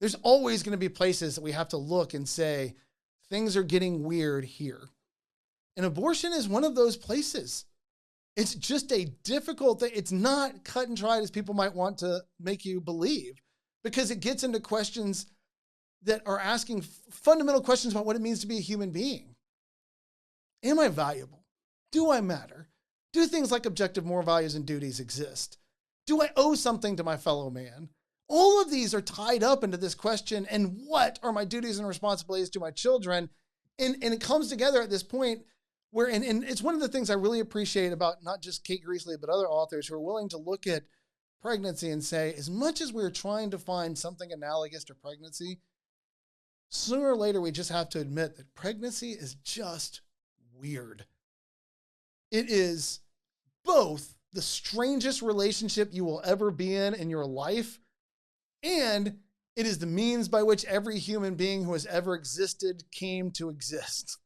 There's always going to be places that we have to look and say, things are getting weird here. And abortion is one of those places. It's just a difficult thing. It's not cut and dried as people might want to make you believe, because it gets into questions that are asking fundamental questions about what it means to be a human being. Am I valuable? Do I matter? Do things like objective moral values and duties exist? Do I owe something to my fellow man? All of these are tied up into this question, and what are my duties and responsibilities to my children? And it comes together at this point where, and it's one of the things I really appreciate about not just Kate Greasley, but other authors who are willing to look at pregnancy and say, as much as we're trying to find something analogous to pregnancy, sooner or later we just have to admit that pregnancy is just weird. It is both the strangest relationship you will ever be in your life, and it is the means by which every human being who has ever existed came to exist,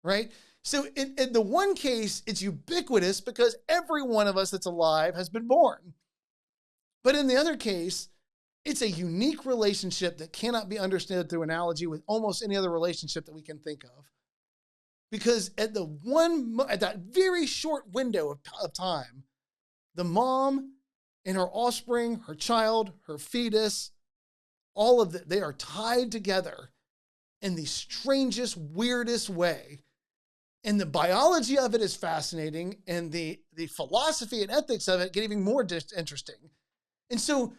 right? So in the one case, it's ubiquitous because every one of us that's alive has been born. But in the other case, it's a unique relationship that cannot be understood through analogy with almost any other relationship that we can think of. Because at that very short window of time, the mom and her offspring, her child, her fetus, all of they are tied together in the strangest, weirdest way. And the biology of it is fascinating, and the philosophy and ethics of it get even more interesting. And so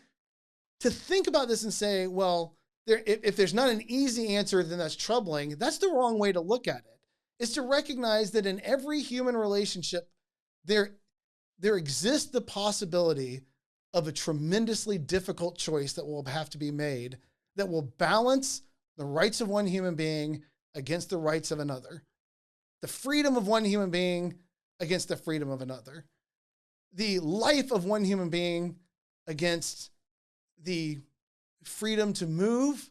to think about this and say, well, if there's not an easy answer, then that's troubling. That's the wrong way to look at it. It's to recognize that in every human relationship, there exists the possibility of a tremendously difficult choice that will have to be made that will balance the rights of one human being against the rights of another, the freedom of one human being against the freedom of another. the life of one human being against the freedom to move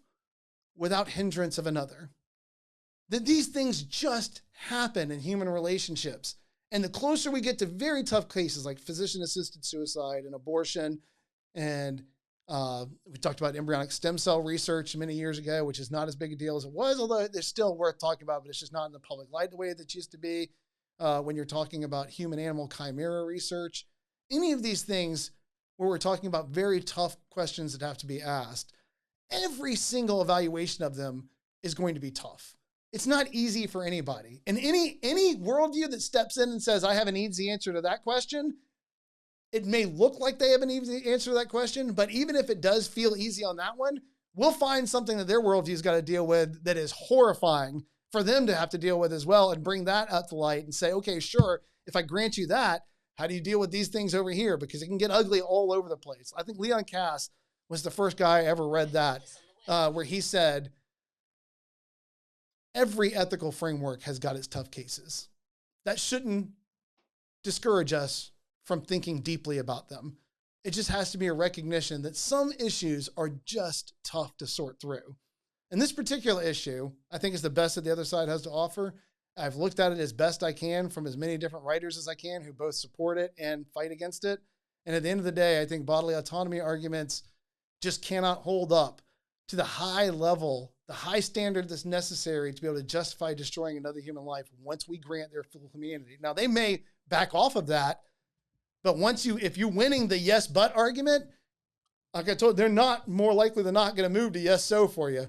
without hindrance of another. That these things just happen in human relationships. And the closer we get to very tough cases like physician-assisted suicide and abortion, and we talked about embryonic stem cell research many years ago, which is not as big a deal as it was, although it's still worth talking about, but it's just not in the public light the way that it used to be when you're talking about human-animal chimera research. Any of these things where we're talking about very tough questions that have to be asked, every single evaluation of them is going to be tough. It's not easy for anybody. And any worldview that steps in and says, I have an easy answer to that question, it may look like they have an easy answer to that question, but even if it does feel easy on that one, we'll find something that their worldview's got to deal with that is horrifying for them to have to deal with as well, and bring that up to light and say, okay, sure, if I grant you that, how do you deal with these things over here? Because it can get ugly all over the place. I think Leon Cass was the first guy I ever read that, where he said, every ethical framework has got its tough cases. That shouldn't discourage us from thinking deeply about them. It just has to be a recognition that some issues are just tough to sort through. And this particular issue, I think, is the best that the other side has to offer. I've looked at it as best I can from as many different writers as I can who both support it and fight against it. And at the end of the day, I think bodily autonomy arguments just cannot hold up to the high level, the high standard that's necessary to be able to justify destroying another human life once we grant their full humanity. Now, they may back off of that, but if you're winning the yes, but argument, like I told you, they're not more likely than not going to move to yes, so for you.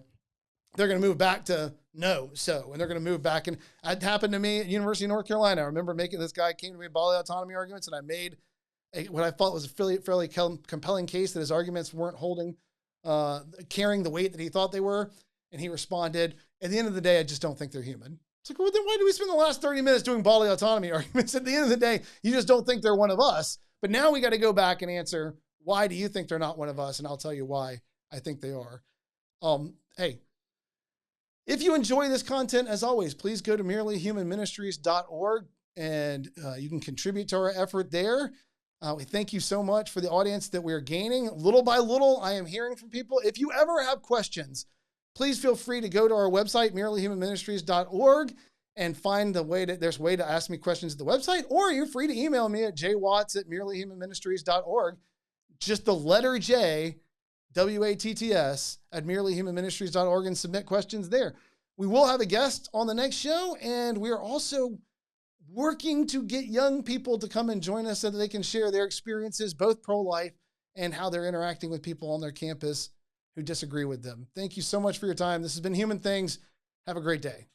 They're going to move back to no, so, and they're going to move back. And it happened to me at University of North Carolina. I remember this guy came to me with bodily autonomy arguments, and I made what I thought was a fairly compelling case that his arguments weren't carrying the weight that he thought they were. And he responded, at the end of the day, I just don't think they're human. It's like, well, then why do we spend the last 30 minutes doing bodily autonomy arguments? At the end of the day, you just don't think they're one of us. But now we got to go back and answer, why do you think they're not one of us? And I'll tell you why I think they are. Hey, if you enjoy this content, as always, please go to merelyhumanministries.org and you can contribute to our effort there. We thank you so much for the audience that we are gaining. Little by little, I am hearing from people. If you ever have questions, please feel free to go to our website, merelyhumanministries.org, and find there's a way to ask me questions at the website, or you're free to email me at jwatts@merelyhumanministries.org. Just the letter J, WATTS, at merelyhumanministries.org, and submit questions there. We will have a guest on the next show, and we are also working to get young people to come and join us so that they can share their experiences, both pro-life and how they're interacting with people on their campus who disagree with them. Thank you so much for your time. This has been Human Things. Have a great day.